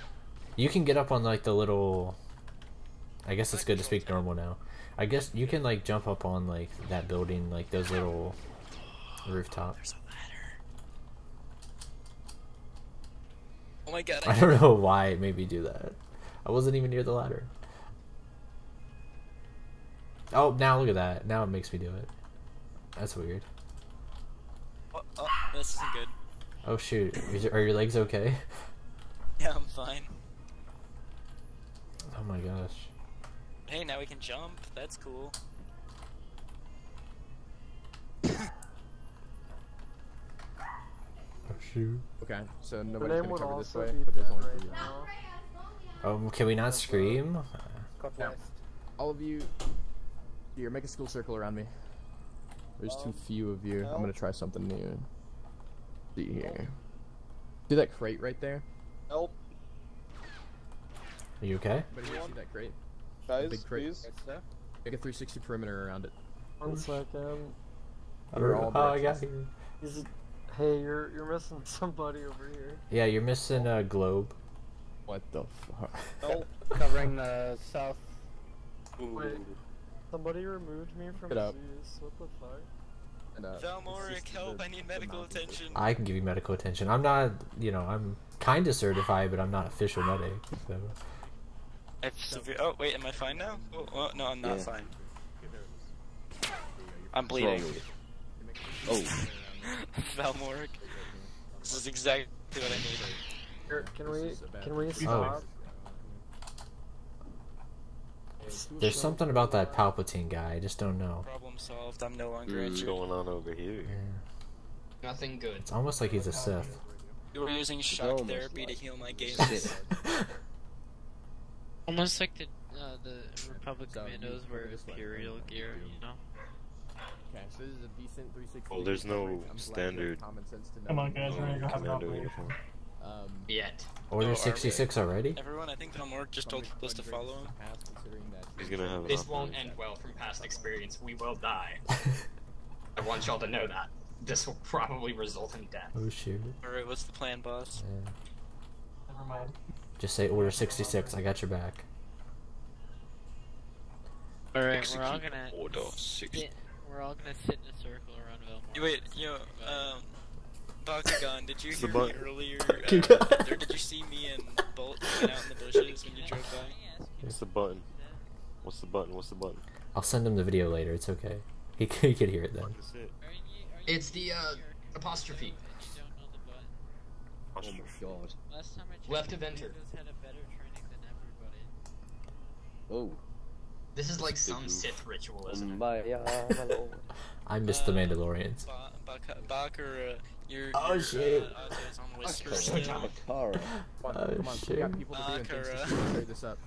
you can get up on like the little. I guess it's good to speak normal now. I guess you can like jump up on like that building, like those little rooftop. There's a ladder. Oh my god! I don't know why it made me do that. I wasn't even near the ladder. Oh, now look at that. Now it makes me do it. That's weird. Oh, this isn't good. Oh shoot, are your legs okay? Yeah, I'm fine. Oh my gosh. Hey, now we can jump. That's cool. Oh shoot. Okay, so The nobody's name gonna would cover this also way, be but there's dead one for right you. now. Can we not scream? Now, all of you, here, make a school circle around me. There's too few of you. I'm gonna try something new. See here. See that crate right there? Help. Are you okay? Anybody here see that crate? Guys, Big crate. please. Make a 360 perimeter around it. 1 second. You're all I got here. Hey, you're missing somebody over here. Yeah, you're missing a globe. What the fuck? Help. Covering the south. Wait, somebody removed me from Get up. Zeus. What the fuck? And, Valmoric, help! I need medical attention. I can give you medical attention. I'm not, you know, I'm kind of certified, but I'm not official medic. So. I have severe. Oh wait, am I fine now? Oh, no, I'm not fine. I'm bleeding. Oh. Valmoric. This is exactly what I needed. Here, can we stop? There's something about that Palpatine guy. I just don't know. Problem solved. I'm no longer at What's you. going on over here? Yeah. Nothing good. It's almost like he's a Sith. You were using shock therapy to heal my games. Almost like the Republic Commandos wear Imperial gear, you know? Okay, so this is a decent 360. Well, there's no standard Come on, guys, we're gonna go have an commando operation. uniform. Yet. Order 66 already? Everyone, I think Delmore just told us to follow him. He's gonna have an This won't end well from past experience. We will die. I want y'all to know that. This will probably result in death. Oh shoot. Alright, what's the plan, boss? Yeah. Never mind. Just say order 66, I got your back. Alright, we're all gonna order 60. we're all gonna sit in a circle around Velmore. Wait, Bakugan, did you hear me earlier? Or did you see me and Bolt hanging out in the bushes when you drove by? What's the button? What's the button? What's the button? I'll send him the video later, it's okay. He could hear it then. It's the apostrophe. Oh my god. Last time I Left of enter. had a better training than everybody. Oh. This is like some Sith ritual, isn't it? My lord. I miss the Mandalorians. Bakura, you're Oh shit. Audio's on whisper Bakura. still. Bakura. Come on, we got people to do and things to clear this up.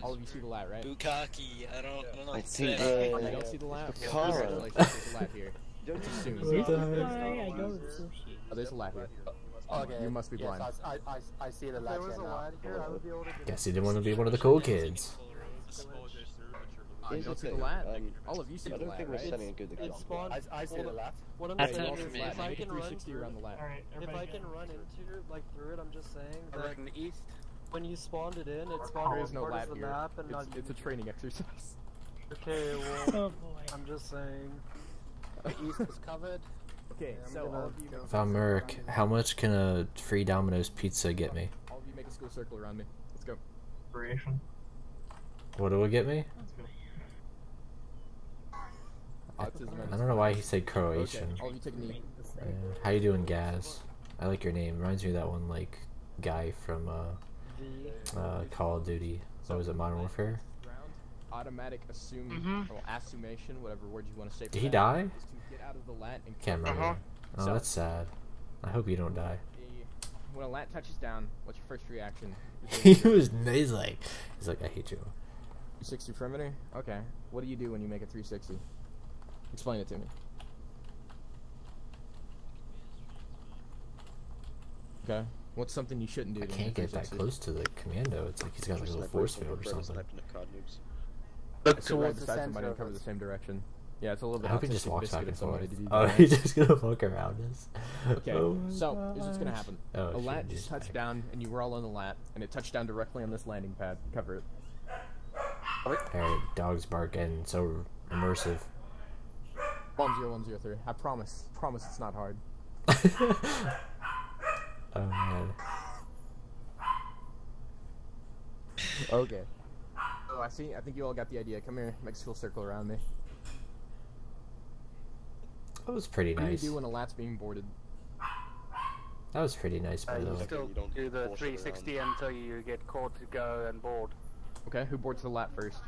All of you see the lat, right? Bukaki, I don't know. I what to think, say. You don't see the lat? Bakura. There's a lat here. Don't assume. Oh, there's a lat here. Okay. You must be blind. Yes, I see the If lat there was here a now. lad here, I would be able to get Guess he didn't want to be one of the cool kids. You don't see the lat? All of you see I the don't lat, think we're right? setting a good It example. spawned. I see the lat. What I'm That's saying under is, me. if I Make a can run 360 through, around the lat. Alright, if I can run into through it, I'm just saying that Around the east. when you spawned it in, it spawned There as is no part lat of the here. map and not. It's a training exercise. Okay, well, I'm just saying. The east is covered. Okay, I'm so gonna all of you go. Valmeric, how much can a free Domino's pizza get me? all of you make a school circle around me. Let's go. Operation. What will it get me? Autism. I don't know why he said Okay, Croatian. all of you take a knee. How you doing, Gaz? I like your name. Reminds me of that one like guy from Call of Duty. What was it, Modern Warfare? Automatic assumation, whatever word you want to say. For Did he that, die? is to get out of the lat and Can't remember. Oh, So- that's sad. I hope you don't die. When a lat touches down, what's your first reaction? He's like, I hate you. 360 perimeter? Okay. What do you do when you make a 360? Explain it to me. Okay. What's something you shouldn't do? I to can't make a get that 360? close to the commando. It's like he's got like a little force field or something. Look towards the center. Somebody cover the same direction. Yeah, it's a little bit. I hope he just autistic walks back biscuit and of somebody forth. to do Oh, that. he's just gonna fuck around us. Okay, Oh my so here's what's gonna gosh. happen. Oh, a shit, lat he's just touched back. down, and you were all on the lat, and it touched down directly on this landing pad. Cover it. Alright, dogs bark and so immersive. 10103. I promise. Promise it's not hard. Oh man. Okay. Oh, I see. I think you all got the idea. Come here. Make a school circle around me. That was pretty What do you nice. do when a lat's being boarded? That was pretty nice, by the You way. still do the 360 until you get called to go and board. Okay, who boards the lat first?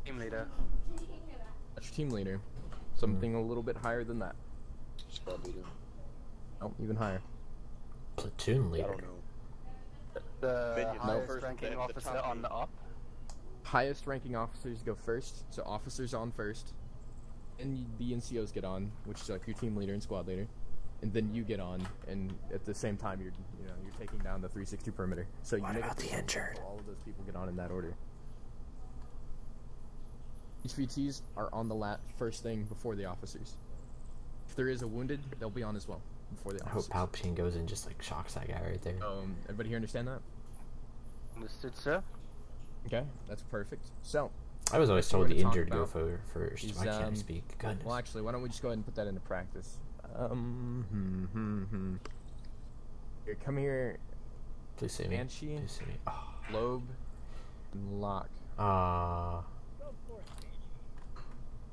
Team leader. That's your team leader. Something a little bit higher than that. Squad leader. Oh, even higher. Platoon I leader. don't know. The Minion. highest First, ranking the officer top on the op. Highest ranking officers go first, so officers on first. And the NCOs get on, which is like your team leader and squad leader. And then you get on, and at the same time you're taking down the 360 perimeter. So you What make about the injured? All of those people get on in that order. HVTs are on the lat first thing before the officers. If there is a wounded, they'll be on as well before the I hope officers. Palpatine goes and just like shocks that guy right there. Everybody here understand that? Understood, sir. Okay, that's perfect. So, I was always what told we're the gonna talk injured go about first. is, Why can't I speak? Goodness. Well, actually, why don't we just go ahead and put that into practice? Here, come here. Please say me. Banshee, Please say me. Oh. Lobe, and Lock.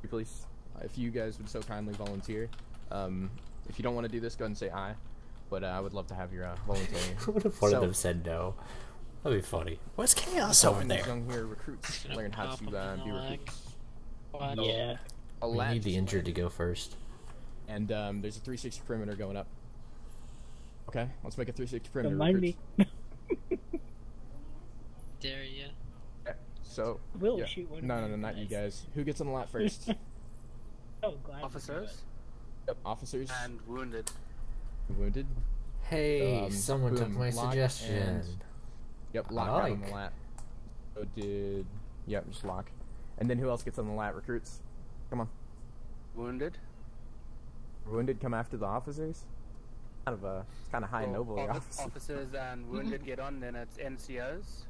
Please, if you guys would so kindly volunteer. If you don't want to do this, go ahead and say aye. But I would love to have your volunteering. What if one of them said no? That'd be funny. What's chaos over there? Young here recruits learn how to be recruits. What? We need the injured to go first. And there's a 360 perimeter going up. Okay, let's make a 360 perimeter. Don't mind me. Dare ya? Okay, so We'll yeah. shoot one. No, not you guys. Who gets on the lat first? Oh, glad. Officers Yep, officers. and wounded. Wounded. Hey, someone took boom, my lock, suggestion. and- Yep, lock I out on the like. lat. So did... Yep, just lock. And then who else gets on the lat? Recruits. Come on. Wounded. Wounded come after the officers? It's kind of high and noble. The officers. Officers and wounded get on, then it's NCOs.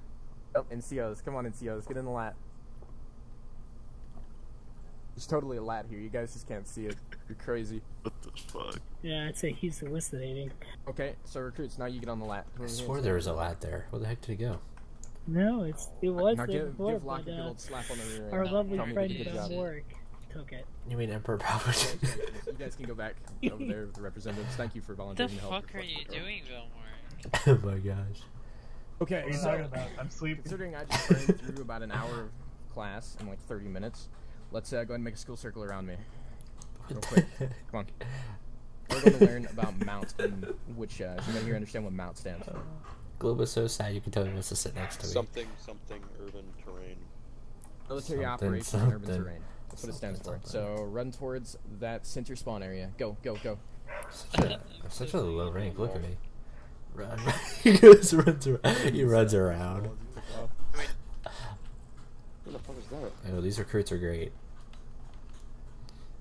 Yep, NCOs. Come on, NCOs. Get in the lat. There's totally a lat here. You guys just can't see it. You're crazy. What the fuck? Yeah, I'd say he's hallucinating. Okay, so recruits, now you get on the lat. I swore there was a lad there. Where the heck did he go? No, it was Now there give before, Locke a but good old slap on the rear end. our lovely Tell me friend you did a good from job. work took it. You mean Emperor Palpatine? You guys can go back over there with the representatives. Thank you for What the volunteering to help. fuck are you doing, Vilmore? Oh my gosh. Okay, What are you so talking about? I'm sleeping. considering I just burned through about an hour of class in like 30 minutes, let's go ahead and make a school circle around me. Real quick. Come on. We're going to learn about mount and which, you may here understand what mount stands for. Globe is so sad you can tell he wants to sit next to me. Something urban terrain. Military operation in urban terrain. That's what it stands for. So run towards that center spawn area. Go, go, go. Such a low rank. Look at me. Run. He goes, runs around. He runs around. Who the fuck is that? Oh, these recruits are great.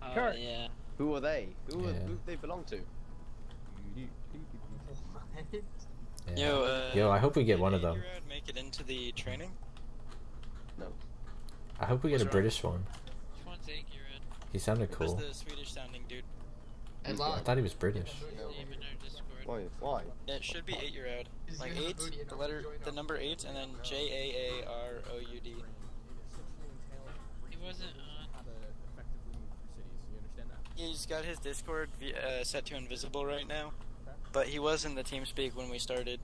Oh, Sure. yeah. Who are they? Who Yeah. do they belong to? Yeah. Yo, I hope we get one of them. Make it into the training? No. I hope we get a What's wrong? British one. Which one's Agurad? He sounded cool. Who's the Swedish sounding dude? I thought he was British. Name in our Discord. Why? It should be 8-year-old. Like 8, the number 8, and then Jaaroud. He wasn't on. He's got his Discord set to invisible right now, but he was in the TeamSpeak when we started.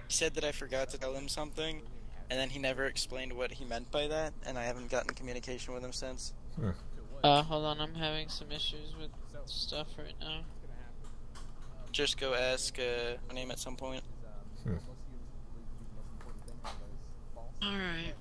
He said that I forgot to tell him something, and then he never explained what he meant by that, and I haven't gotten communication with him since. Hold on, I'm having some issues with stuff right now. Just go ask my name at some point. Alright.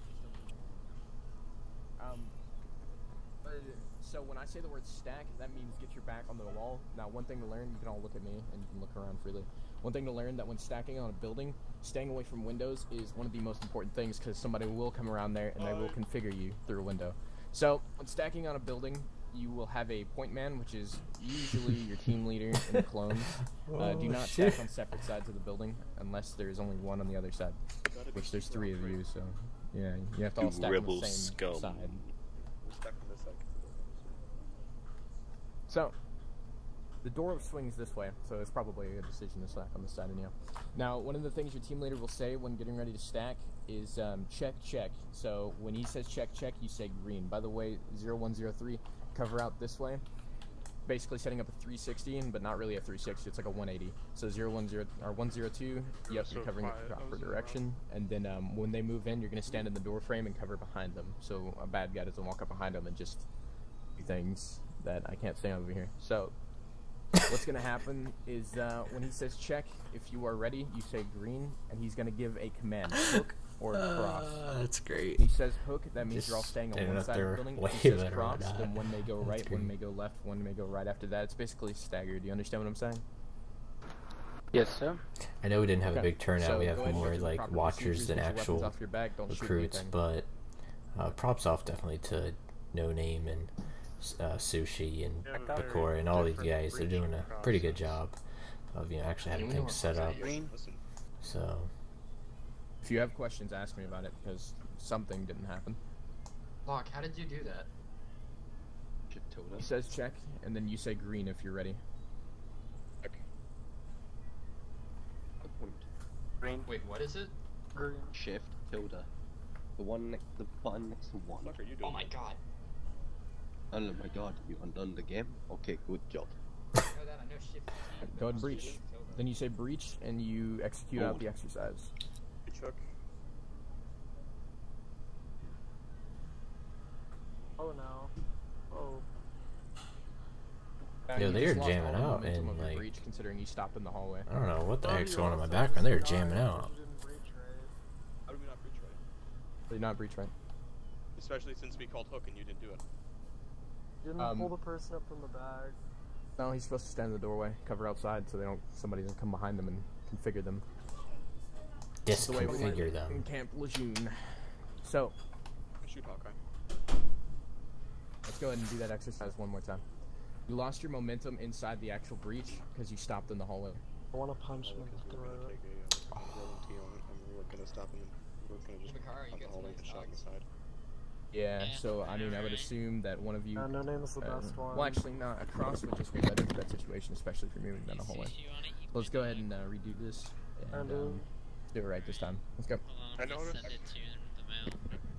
So when I say the word stack, that means get your back on the wall. Now, one thing to learn, you can all look at me and you can look around freely. One thing to learn that when stacking on a building, staying away from windows is one of the most important things because somebody will come around there and they will configure you through a window. So when stacking on a building, you will have a point man, which is usually your team leader and the clones. Do not stack on separate sides of the building unless there's only one on the other side, which there's 3 of you, so yeah, you have to all stack on the same side. So, the door swings this way, so it's probably a good decision to stack on this side anyhow. Now, one of the things your team leader will say when getting ready to stack is check, check. So, when he says check, check, you say green. By the way, 0103, cover out this way. Basically setting up a 360, but not really a 360, it's like a 180. So 010, or 102, yep, you're covering it the proper direction. And then when they move in, you're going to stand in the door frame and cover behind them. So a bad guy doesn't walk up behind them and just do things that I can't say over here. So what's going to happen is when he says check, if you are ready, you say green, and he's going to give a command, hook or cross. That's great. When he says hook, that means you're all staying on one side of the building. If he says waving or cross, whatnot. then one may go right, That's one great. may go left, one may go right after that. It's basically staggered. Do you understand what I'm saying? Yes, sir. I know we didn't have a Okay, big turnout. so we go have ahead and more go through the like proper watchers procedures, than get your weapons actual off your back, don't shoot recruits, anything. but props off definitely to No Name and Sushi and Yeah, Bakura and all these guys. They're doing a pretty good job of actually having things set up. So If you have questions, ask me about it, because something didn't happen. Locke, how did you do that? He says check, and then you say green if you're ready. Green. Wait, what is it? Green. Shift tilde. The button next to 1. What are you doing? Oh my god. Oh my god, you undone the game? Okay, good job. I know that, I know shift. Go ahead and breach. Then you say breach, and you execute out the exercise. Chuck. Oh no. Yo, You they are just lost jamming all the out momentum and of your like breach, considering you stopped in the hallway. I don't know what the heck's going on in my background. They're jamming out. How do we not breach right? Did not breach right? Especially since we called hook and you didn't do it. Didn't pull the person up from the back. No, he's supposed to stand in the doorway, cover outside, so somebody doesn't come behind them and configure them. Disconfigure them. In Camp Lejeune. So, Shoot Hawkeye. let's go ahead and do that exercise one more time. You lost your momentum inside the actual breach because you stopped in the hallway. I want to punch him in the throat. We're gonna stop him. We're gonna just out the hallway and shot inside. Yeah, so I mean, I would assume that one of you. No name is the best one. Well, actually, no. A cross would just be better for that situation, especially if you're moving down the hallway. Let's go ahead and redo this and do it right this time. Let's go. I noticed. Send it to the mail.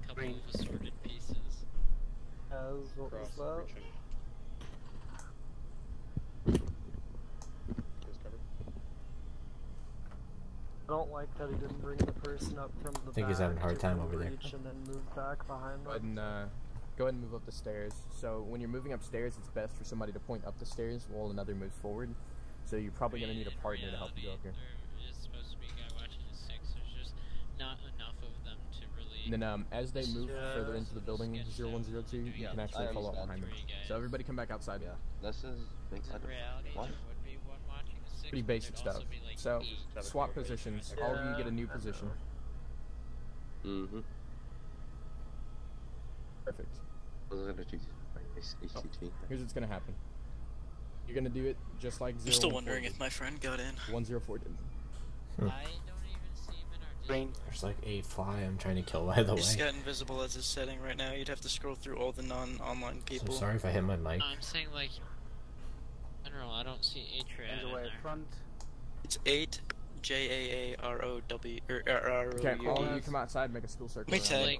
A couple of assorted pieces. What was that? I don't like that he didn't bring the person up from the I think he's having a hard time over there. And then move back behind Go ahead and move up the stairs. So when you're moving upstairs, it's best for somebody to point up the stairs while another moves forward. So you're probably going to need a partner to help you go up here. There is supposed to be a guy watching the 6. There's just not enough of them to really... And then as they move further into the building, 0102, you can actually follow up behind them. So everybody come back outside. Yeah, this is what? Pretty basic stuff. So, swap positions. All of you get a new position. Mm-hmm. Perfect. ACT. Here's what's gonna happen. You're gonna do it just like 014. I'm still wondering if my friend got in. 104 did. I don't even see him in our There's like a fly I'm trying to kill, by the way. He's got invisible as his setting right now. You'd have to scroll through all the non-online people. So sorry if I hit my mic. No, I'm saying like in general, I don't see Atriad in there. Front. It's 8 JAAROW or ROU. Okay, all of you come outside, make a school circle. Let me tell you.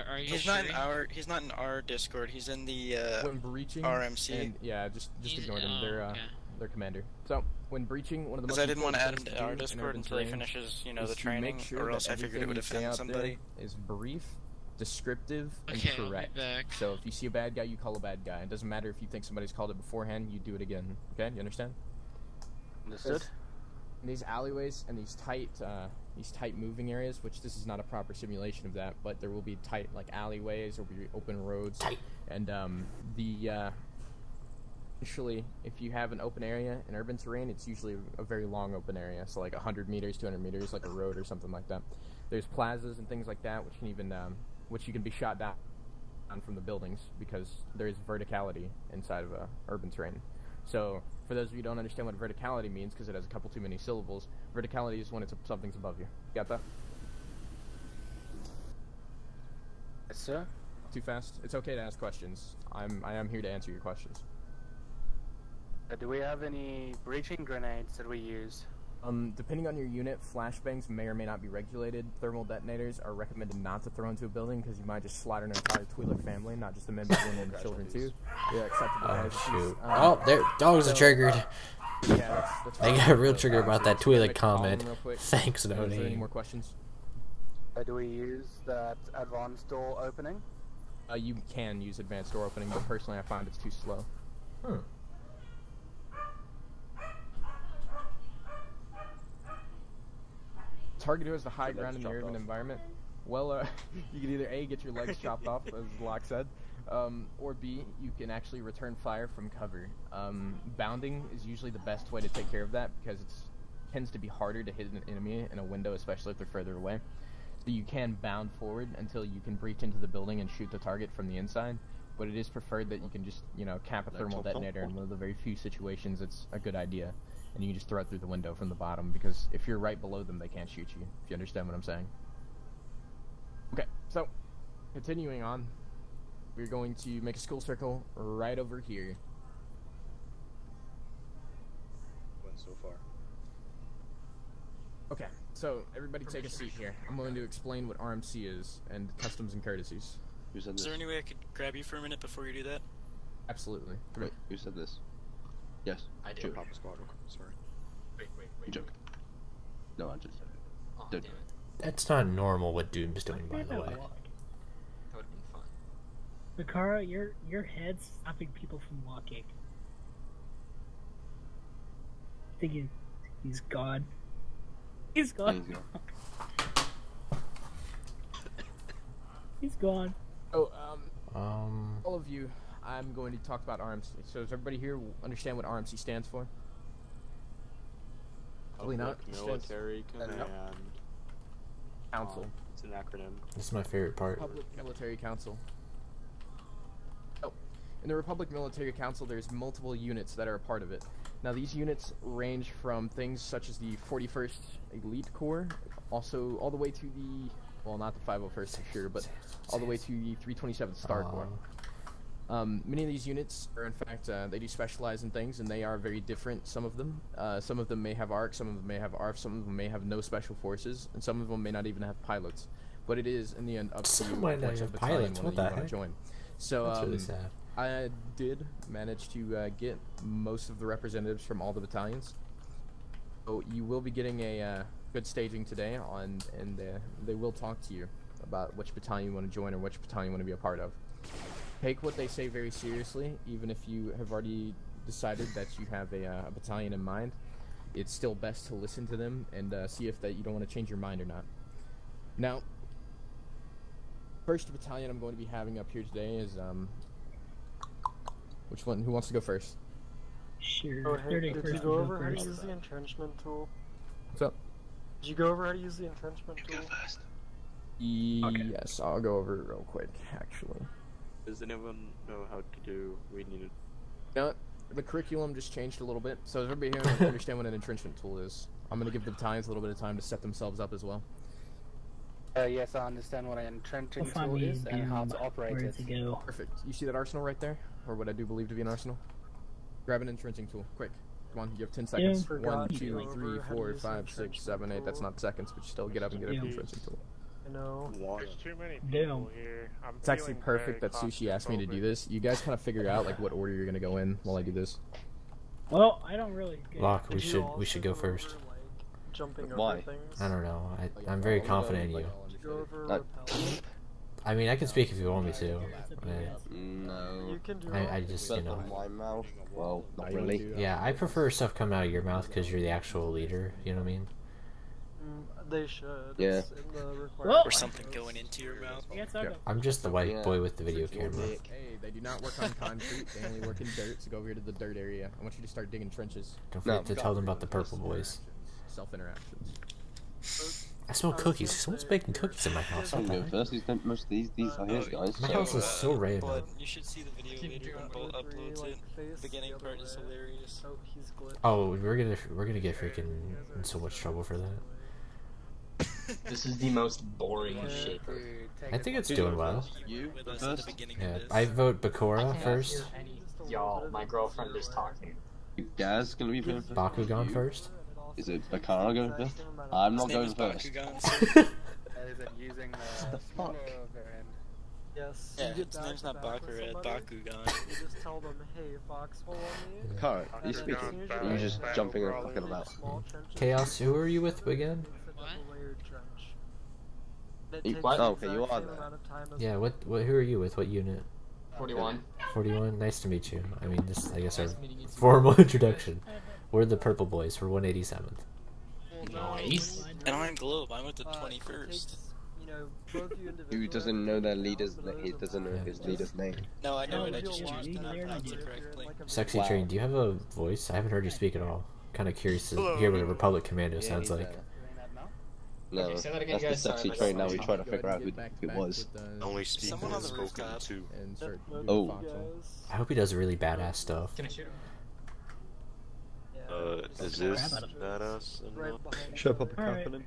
Are you He's not in our. He's not in our Discord. He's in the when breaching, RMC. And, yeah, just ignore them. They're their commander. So when breaching, one of the most I didn't want to add him important to our things to do Discord in until he urban terrain finishes, the is to training, make sure or else that I figured it would everything you offend say out somebody. there is brief, descriptive, and Okay, I'll be correct. back. So if you see a bad guy, you call a bad guy. It doesn't matter if you think somebody's called it beforehand. You do it again. Okay, you understand? Understood. In these alleyways and these tight moving areas, which this is not a proper simulation of that, but there will be tight like alleyways or be open roads. And usually if you have an open area in urban terrain, it's usually a very long open area, so like 100 meters, 200 meters, like a road or something like that. There's plazas and things like that, which can even which you can be shot down from the buildings because there is verticality inside of urban terrain. So, for those of you who don't understand what verticality means, because it has a couple too many syllables, verticality is when something's above you. Got that? Yes, sir. Too fast? It's okay to ask questions. I am here to answer your questions. Do we have any breaching grenades that we use? Depending on your unit, flashbangs may or may not be regulated. Thermal detonators are recommended not to throw into a building because you might just slaughter an entire Twi'lek family, not just the men, but women and children too. Yeah, acceptable. Oh shoot! Their dogs are triggered. Yeah, that's I got real triggered about that Twi'lek comment. Thanks, Is there any Noni. more questions? Do we use that advanced door opening? You can use advanced door opening, but personally I find it's too slow. Target who has the high ground in the urban environment. Well, you can either A, get your legs chopped off, as Locke said, or B, you can actually return fire from cover. Bounding is usually the best way to take care of that because it tends to be harder to hit an enemy in a window, especially if they're further away. So you can bound forward until you can breach into the building and shoot the target from the inside, but it is preferred that you can just, cap a thermal detonator in one of the very few situations it's a good idea. And you can just throw it through the window from the bottom, because if you're right below them, they can't shoot you, if you understand what I'm saying. Okay, so, continuing on, we're going to make a school circle right over here. Went so far. Okay, so, everybody take a seat here. I'm going to explain what RMC is, and customs and courtesies. Who said Is this? there any way I could grab you for a minute before you do that? Absolutely. Wait, who said this? Yes. I did. Joke. Papa Squad, sorry. Wait. Joke. No, I just said it. Oh, Don't damn do it. That's not normal what Doom's doing, by the way. That would have been fun. Bakara, your head's stopping people from walking. think he's gone. He's gone. He's gone. Oh, all of you, I'm going to talk about RMC. So does everybody here understand what RMC stands for? Probably not. Military Command Council. It's an acronym. This is my favorite part. Republic Military Council. Oh, in the Republic Military Council, there's multiple units that are a part of it. Now, these units range from things such as the 41st Elite Corps, also all the way to the, well, not the 501st for sure, but all the way to the 327th Star Corps. Many of these units are, in fact, they do specialize in things, and they are very different, some of them. Some of them may have ARC, some of them may have ARF, some of them may have no special forces, and some of them may not even have pilots. But it is, in the end, up to you which battalion you want to join. So, that's really sad. I did manage to get most of the representatives from all the battalions. So you will be getting a good staging today, and they will talk to you about which battalion you want to join or which battalion you want to be a part of. Take what they say very seriously, even if you have already decided that you have a battalion in mind. It's still best to listen to them and see if that you don't want to change your mind or not. Now, first battalion I'm going to be having up here today is which one? Who wants to go first? Sure. Oh, hey, did you go over how to use the entrenchment tool? What's up? Did you go over how to use the entrenchment tool? Go first. Yes, I'll go over it real quick, actually. Does anyone know how to do? We need it. No, the curriculum just changed a little bit, so does everybody here understand what an entrenchment tool is? I'm going to give the battalions a little bit of time to set themselves up as well. Yes, I understand what an entrenching tool is and how to operate it. Perfect. You see that arsenal right there? Or what I do believe to be an arsenal? Grab an entrenching tool, quick. Come on, you have 10 seconds. 1, 2, 3, 4, 5, 6, 7, 8. That's not seconds, but you still get up and get an entrenching tool. I know. There's too many people here. It's actually perfect that Sushi asked me to do this. You guys kind of figure out like what order you're gonna go in while I do this. Well, I don't really. Locke, we should go first. Why? I don't know. I'm very confident in you. I mean, I can speak if you want me to. No. I just, you know. My mouth. Well, not really. Yeah, I prefer stuff coming out of your mouth because you're the actual leader. You know what I mean? They should. Yeah. Or something going into your mouth. I'm just the white boy with the video camera. Hey, they do not work on concrete. They only work in dirt. So go over here to the dirt area. I want you to start digging trenches. Don't forget to tell them about the purple boys. Self-interactions. I smell cookies. Someone's baking cookies in my house. I'm going first. Most of these are his, guys. My house is so random. But you should see the video later when Bolt uploads it. The beginning part is hilarious. Oh, we're gonna get freaking in so much trouble for that. This is the most boring shit. I think it's doing well. You first? Yeah, I vote Bakura first. Y'all, my girlfriend is talking. Gaz gonna be first. Bakugan first. Is it Bakara going first? I'm not going first. Yes. Yeah, his name's not Bakura, Bakugan. You just tell them, hey, Foxhole on me. Carl, are you speaking? You're just jumping and fucking about. Chaos, who are you with again? What? Oh, okay, you are there. Yeah, what, who are you with? What unit? 41. 41? Nice to meet you. I mean, this, I guess, our formal introduction. We're the Purple Boys. We're 187th. Nice. And I'm Globe. I'm with the 21st. Who doesn't know their leader's he doesn't know his leader's name? No, I know it. I just choose to not pronounce it correctly. Sexy Train, do you have a voice? I haven't heard you speak at all. Kind of curious to hear what a Republic Commando sounds like. No, Okay, say that again, that's the guys. Sexy Sorry, Train. my Now we phone. try to figure out who it was. Only speak Someone when on the spoken rooftop. to. Oh. I hope he does really badass stuff. Can I shoot him? Is this badass? Should I pop a cap Alright. in him?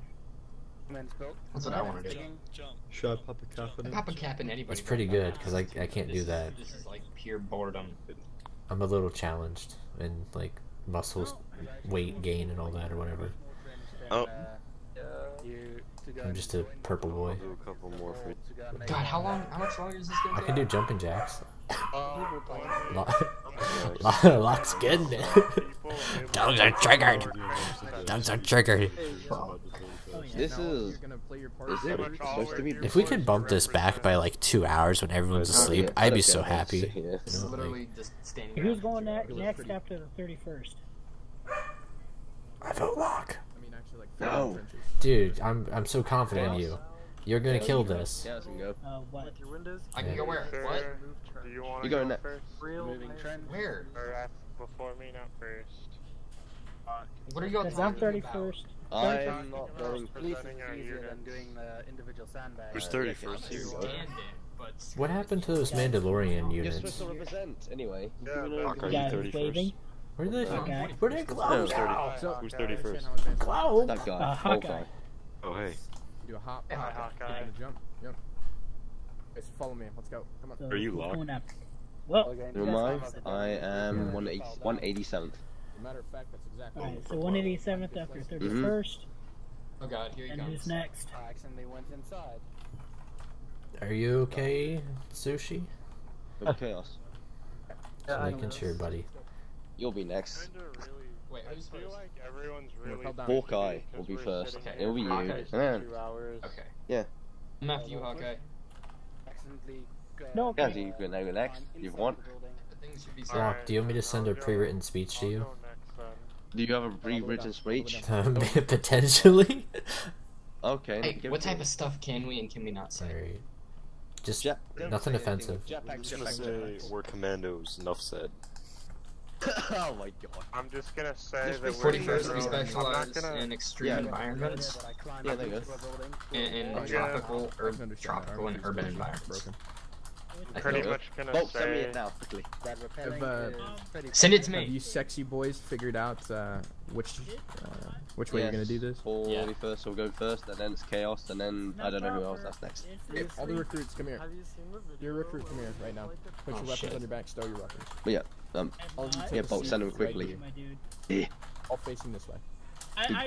That's what I want to do. Should I pop a cap in him? Pop a cap in anybody. It's pretty good because I can't do that. This is like pure boredom. I'm a little challenged in like muscles, weight gain, and all that or whatever. Oh. I'm just a purple boy. I'll do a couple more for you. God, how much longer is this gonna I take? can do jumping jacks. Locke's getting it. Dogs are triggered. Dogs are triggered. This is it supposed to be? If we could bump this back by like 2 hours when everyone's asleep, I'd be so happy. You know, Literally just standing Who's around. going next after the 31st? I vote lock. I mean, actually, like, No. trenches. Dude, I'm so confident in you. You're gonna kill this. Yeah, I can go. What? With your windows? I can go where? Sir, What? Do you want You to go go next. first? Moving trend. Where? Or before me, not first. What are you all Because I'm talking about? 31st. I'm not going. At least Presenting it's our easier units. than doing the individual sandbags. Who's I 31st? Stand in, but What happened to those Mandalorian You're units? supposed to represent anyway. Yeah, Hawk, are you Guys 31st? waving. Where did they? Okay. Where did Glow Who's go? 30? Who's 31st? Glow. That guy. Hawkeye. Oh, hey. Do a hop. Yeah, Hawkeye. And a jump. Yep. Okay, so follow me. Let's go. Come on. So Are you who's locked? going up? Well, Who am I? I am 187th. As a matter of fact, that's exactly. alright, so 187th after 31st. oh god, here he And comes. who's next? I accidentally went inside. Are you okay, Sushi? Of chaos. Just making sure, buddy. You'll be next. Kinda really. Wait, who's I feel first? like everyone's really. Held down. Hawkeye because will be we're first. sitting Okay. here It'll be you. Hawkeye's And then, 2 hours. Okay. yeah. I'm after you, Hawkeye. Accidentally. No, Yeah, so you can go next. You've won. The things should be Rock, do you want me to send a pre-written speech to I'll you? go next then. Do you have a pre-written speech? Potentially. Okay. Hey, give what it type to of stuff can we and can we not say? Alright. Just Jet- don't nothing say anything offensive. with I'm jetpacks, just gonna jetpacks, say we're commandos. Enough said. jetpacks. Oh my god. I'm just gonna say that we're 41st, we I'm specialize not gonna. in extreme Yeah. environments, Yeah, there you go. in I'm tropical or gonna- tropical and urban environments. I'm pretty Okay. much gonna Well, send me say. it now, quickly. That repelling Have, is pretty Send it to Have me. you sexy boys figured out which way you're gonna do this? 41st will go first, and then it's chaos, and then I don't know who else that's next. Okay, all the recruits, come here. Have you seen the video? You're a recruit, come here right now. Put your Oh, weapons shit. on your back, stow your weapons. But yeah, All of you take yeah, a Bolt, seat send them right quickly. here, my dude. Yeah, all facing this way.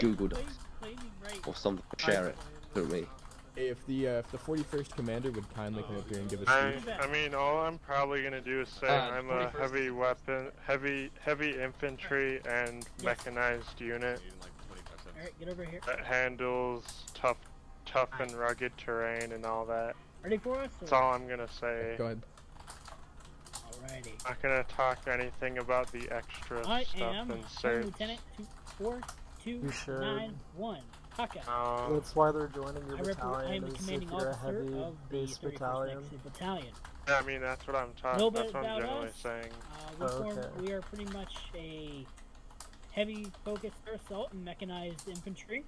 Google Docs. Play me right. or something. Share it. To me. If the 41st commander would kindly come up here and give a I speech. mean, all I'm probably gonna do is say I'm a 41st. heavy infantry and mechanized unit Alright, get over here. that handles tough and rugged terrain and all that. Ready for us? That's all I'm gonna say. Go ahead. Alrighty. Not gonna talk anything about the extra I stuff am and First certs. Lieutenant You should. 2429-1. Hawkeye. That's why they're joining your I am battalion. the Is if commanding you're a officer heavy of the base 31st battalion. Exit Battalion. Yeah, I mean, that's what I'm talking. Little bit That's what I'm about generally us. saying. We are pretty much a heavy focused air assault and mechanized infantry.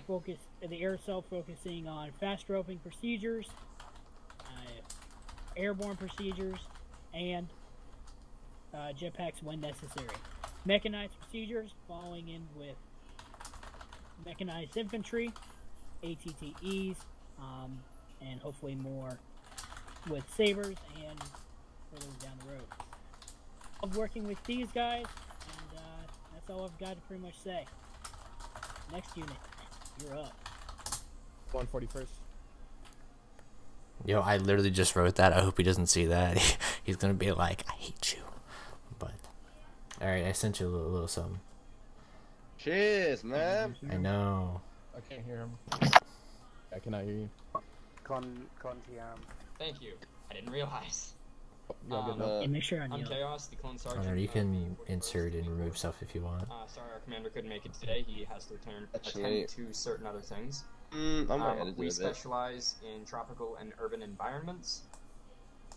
The air assault focusing on fast roping procedures, airborne procedures, and jetpacks when necessary. Mechanized procedures following in with mechanized infantry, ATTEs, and hopefully more with sabers and further down the road. Of working with these guys, and that's all I've got to pretty much say. Next unit, you're up. 141st. Yo, I literally just wrote that. I hope he doesn't see that. He's gonna be like, I hate you. But alright, I sent you a little something. Cheers, man. I know. I can't hear him. I cannot hear you. Contiam. Thank you. I didn't realize. Yeah, make sure I'm Chaos, the clone sergeant. Or you can insert and remove stuff if you want. Sorry, our commander couldn't make it today. He has to attend to certain other things. I might edit it a We bit. specialize in tropical and urban environments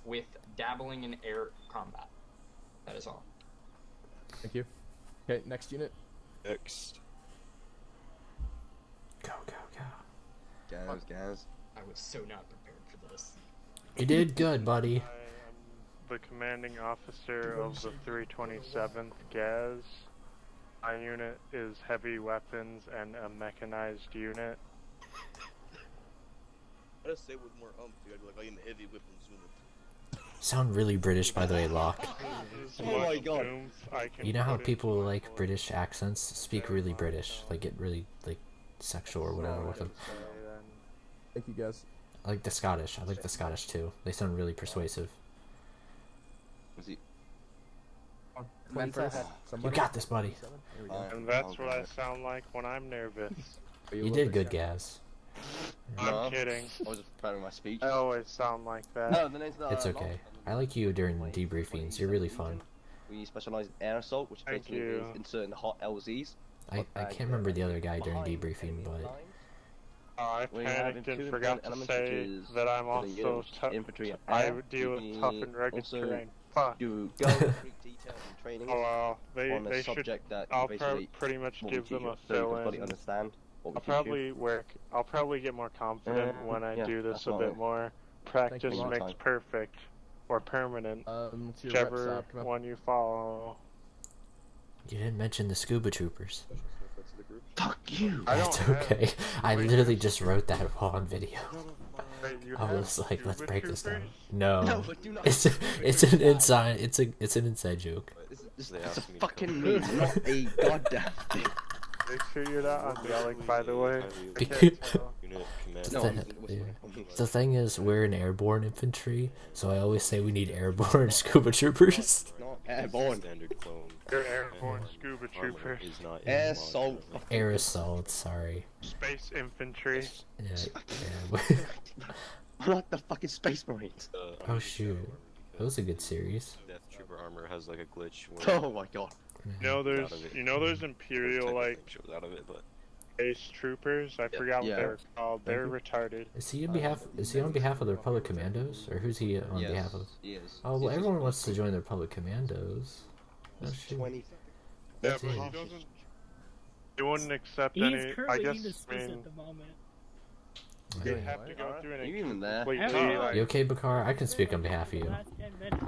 with dabbling in air combat. That is all. Thank you. Okay, next unit. Next. Go, go, go. Guys. I was so not prepared for this. You did good, buddy. The commanding officer of the 327th Gaz. My unit is heavy weapons and a mechanized unit. I just say with more you gotta be like, I am the heavy weapons unit. Sound really British, by the way, Locke. As much oomph I can You know how put people into like British accents speak really British, like get really like sexual or whatever with them. Thank you, guys. I like the Scottish. I like the Scottish too. They sound really persuasive. Was he? You got this, buddy. And that's what I sound like when I'm nervous. You did good, Gaz. I'm kidding. I was just preparing my speech. I always sound like that. No, the name's not. It's okay. I like you during debriefings. You're really fun. We specialize in air assault, which Thank basically you. is inserting the hot LZs. I can't remember the other guy during debriefing, but I panicked and forgot to say that I'm also I would deal with tough and rugged terrain. Fuck. Do go into detail and training Oh well, on they a subject should. that I'll basically pretty much what we give them teach a you, so you can fill fully in. understand what we I'll teach you. probably work. I'll probably get more confident when I do this a bit more. Practice you. makes perfect, or permanent, let's see your whichever reps, come on. one you follow. you didn't mention the scuba troopers. Fuck you! That's okay. I literally just wrote that while on video. Wait, you I have was like, let's scuba break this down. troopers? No, No, do not. it's an inside. It's an inside joke. It's a fucking meme, not a goddamn thing. Make sure you're not on yelling, by the way. I Because- can't tell. The thing is, we're in airborne infantry, so I always say we need airborne scuba troopers. Not airborne. Standard clone. You're airborne scuba Armor troopers. is not in Air the assault. Air assault, sorry. Space infantry. Yeah. I'm like the fucking Space Marines. Oh shoot, that was a good series. Death Trooper armor has like a glitch. Where Oh my god. There's Imperial like shows out of it, but space troopers. I forgot what they were called. They're retarded. Is he on behalf? Is he on behalf of the Republic Commandos, or who's he on behalf of? Yes. Oh well, everyone wants to join the Republic Commandos. Oh shoot. 20. Yeah, but he doesn't. He wouldn't accept He's any. I currently guess. in the space at the moment. They have to go through an You even there? completely. You okay, Bakar? I can speak on behalf of you.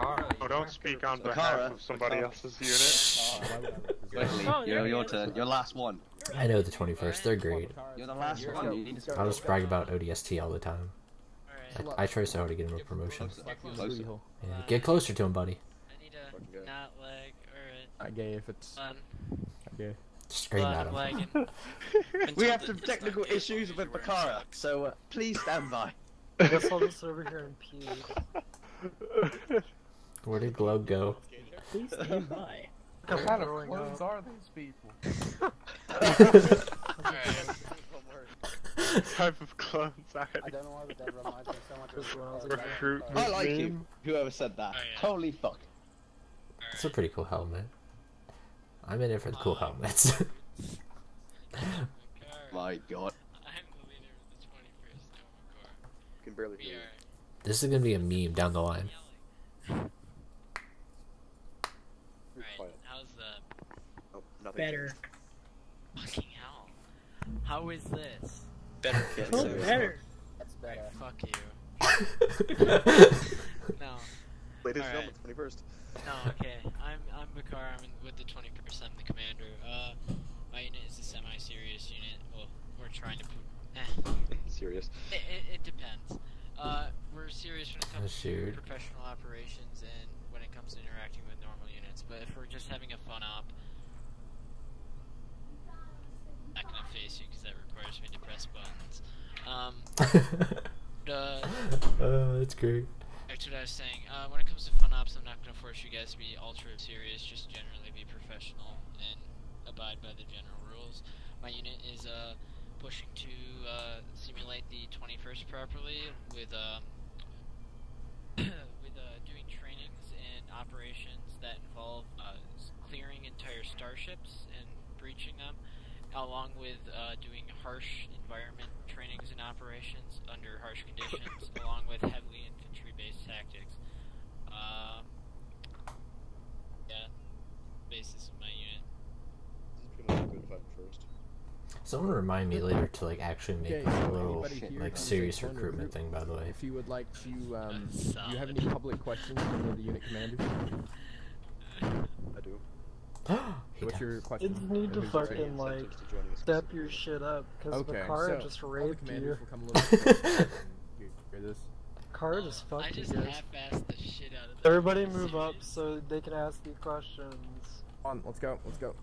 Oh, don't speak on behalf of somebody else's unit. Quickly, your turn. Your last one. I know the 21st. They're great. You're the last one. You need to I'll just brag about ODST all the time. I try so hard to get him a promotion. Closer. Yeah, get closer to him, buddy. I need to not lag or I gay if it's. I gay. Scream at him. We have some technical issues with Bakara, so please stand by. I guess I'll just over here and pee. Where did Globe go? Please stand by. What kind of clones are these people? Type of clones I don't know why the dead reminds me so much of recruit. I like you. Whoever said that. Holy fuck. It's a pretty cool helmet. I'm in it for the cool helmets. My god. I'm the leader of the 21st Nova Corps. can barely hear you. This is gonna be a meme down the line. Alright, how's that? Oh, nothing. Better. Fucking hell. How is this? Better. Oh, better. That's better. Fuck you. No. Ladies and Alright. gentlemen, 21st. No, okay. I'm Bakar. I'm with the 21st. I'm the commander. My unit is a semi-serious unit. Well, we're trying to. Serious. It depends. We're serious when it comes to shoot. professional operations and when it comes to interacting with normal units. But if we're just having a fun op, I'm not gonna face you because that requires me to press buttons. That's great. That's what I was saying. When it comes to fun ops, I'm not going to force you guys to be ultra serious. Just generally be professional and abide by the general rules. My unit is pushing to simulate the 21st properly with doing trainings and operations that involve clearing entire starships and breaching them, along with doing harsh environment trainings and operations under harsh conditions, along with heavily infantry-based tactics. Yeah, basis of my unit. Someone remind me later to like actually make Okay, a so little anybody here like can serious take one recruitment recruit. thing. By the way, If you would like to, do you have any public questions for one of the unit commanders? I do. What's your question? You need to fucking like step your shit up because Okay, Bakara so just all the raped commanders you. will come a little bit closer and hear this. Bakara just I fucked you just guys. half-assed the shit out of the Everybody move up so they can ask you questions. On, let's go, let's go.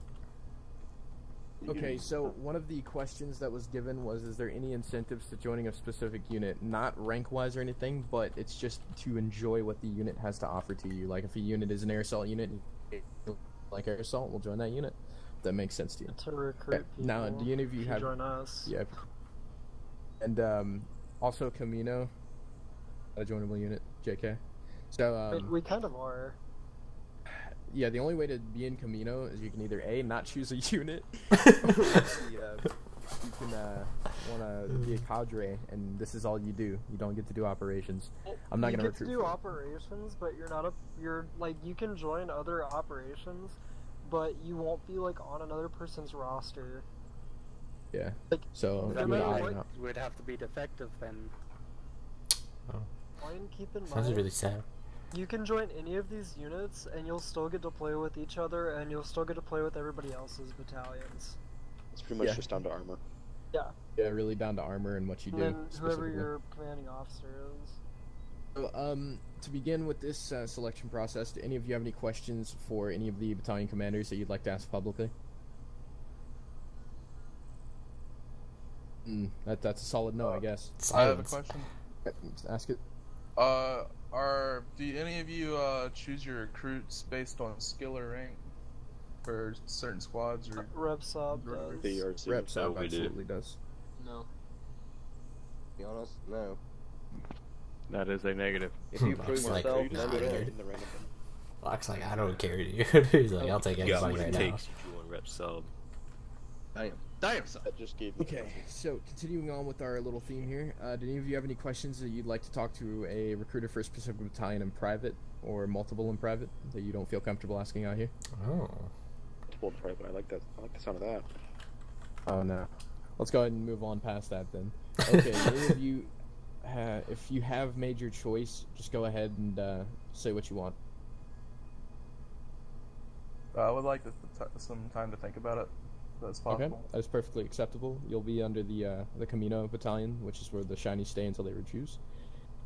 Okay, so one of the questions that was given was, is there any incentives to joining a specific unit? Not rank-wise or anything, but it's just to enjoy what the unit has to offer to you. Like if a unit is an air assault unit, and you like air assault, we'll join that unit. That makes sense to you. To recruit people. Now, do any of you if have... join us? Yep. And also Kamino, a joinable unit, JK. So We kind of are. yeah, the only way to be in Kamino is you can either A, not choose a unit, you can want to be a cadre, and this is all you do. You don't get to do operations. I'm not going to recruit. You get to do operations, but you're like, you can join other operations, but you won't be like on another person's roster. Yeah. Like, so you would have to be defective then. Oh. And keep in Sounds mind, really sad. you can join any of these units, and you'll still get to play with each other, and you'll still get to play with everybody else's battalions. It's pretty much just down to armor. Yeah. Yeah, really down to armor and what you do. And then whoever your commanding officer is. So, to begin with this selection process, do any of you have any questions for any of the battalion commanders that you'd like to ask publicly? That's a solid no, I guess. I have a question. Ask it. Do any of you choose your recruits based on skill or rank for certain squads or? Repsop does. Repsop absolutely does. No. To be honest, no. That is a negative. If you prove yourself, then good. Locke's like, I don't care, dude. He's like, I'll take anybody right now. You want rep sub. Damn, son. That just gave me. Okay, so continuing on with our little theme here, do any of you have any questions that you'd like to talk to a recruiter for a specific battalion in private or multiple in private that you don't feel comfortable asking out here? Oh. Multiple in private. I like that. I like the sound of that. Oh no. Let's go ahead and move on past that then. Okay, any of you, if you have made your choice, just go ahead and say what you want. I would like some time to think about it. That's possible. Okay, that is perfectly acceptable. You'll be under the Kamino battalion, which is where the shinies stay until they choose.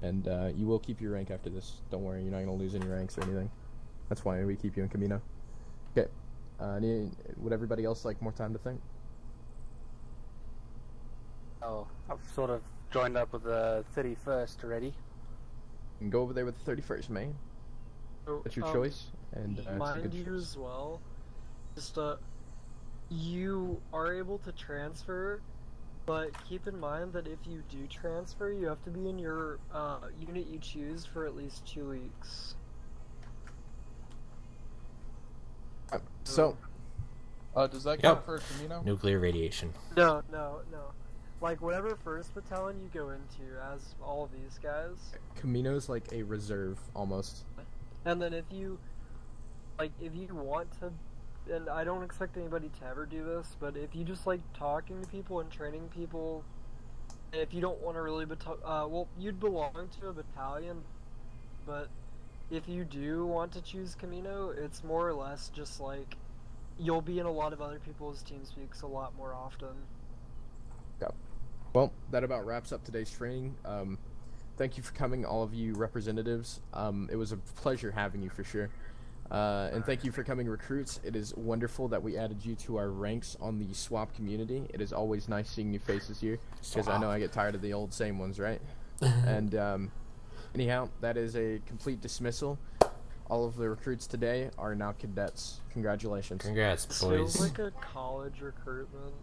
And you will keep your rank after this. Don't worry, you're not going to lose any ranks or anything. That's why we keep you in Kamino. Okay. Would everybody else like more time to think? Oh, I've sort of joined up with the 31st already. You can go over there with the 31st, man. That's your choice. And mind you as well, just you are able to transfer, but keep in mind that if you do transfer, you have to be in your unit you choose for at least 2 weeks. So, does that count for Kamino? Nuclear radiation. No. Like, whatever first battalion you go into, as all of these guys. Kamino's like a reserve, almost. And then if you want to, and I don't expect anybody to ever do this, but if you just like talking to people and training people, and if you don't want to really, well, you'd belong to a battalion, but if you do want to choose Kamino, it's more or less just like, you'll be in a lot of other people's TeamSpeaks a lot more often. Yeah. Well, that about wraps up today's training. Thank you for coming, all of you representatives. It was a pleasure having you for sure. And thank you for coming, recruits. It is wonderful that we added you to our ranks on the swap community. It is always nice seeing new faces here, because I know I get tired of the old same ones, right? And anyhow, that is a complete dismissal. All of the recruits today are now cadets. Congratulations. Congrats, boys. Feels like a college recruitment.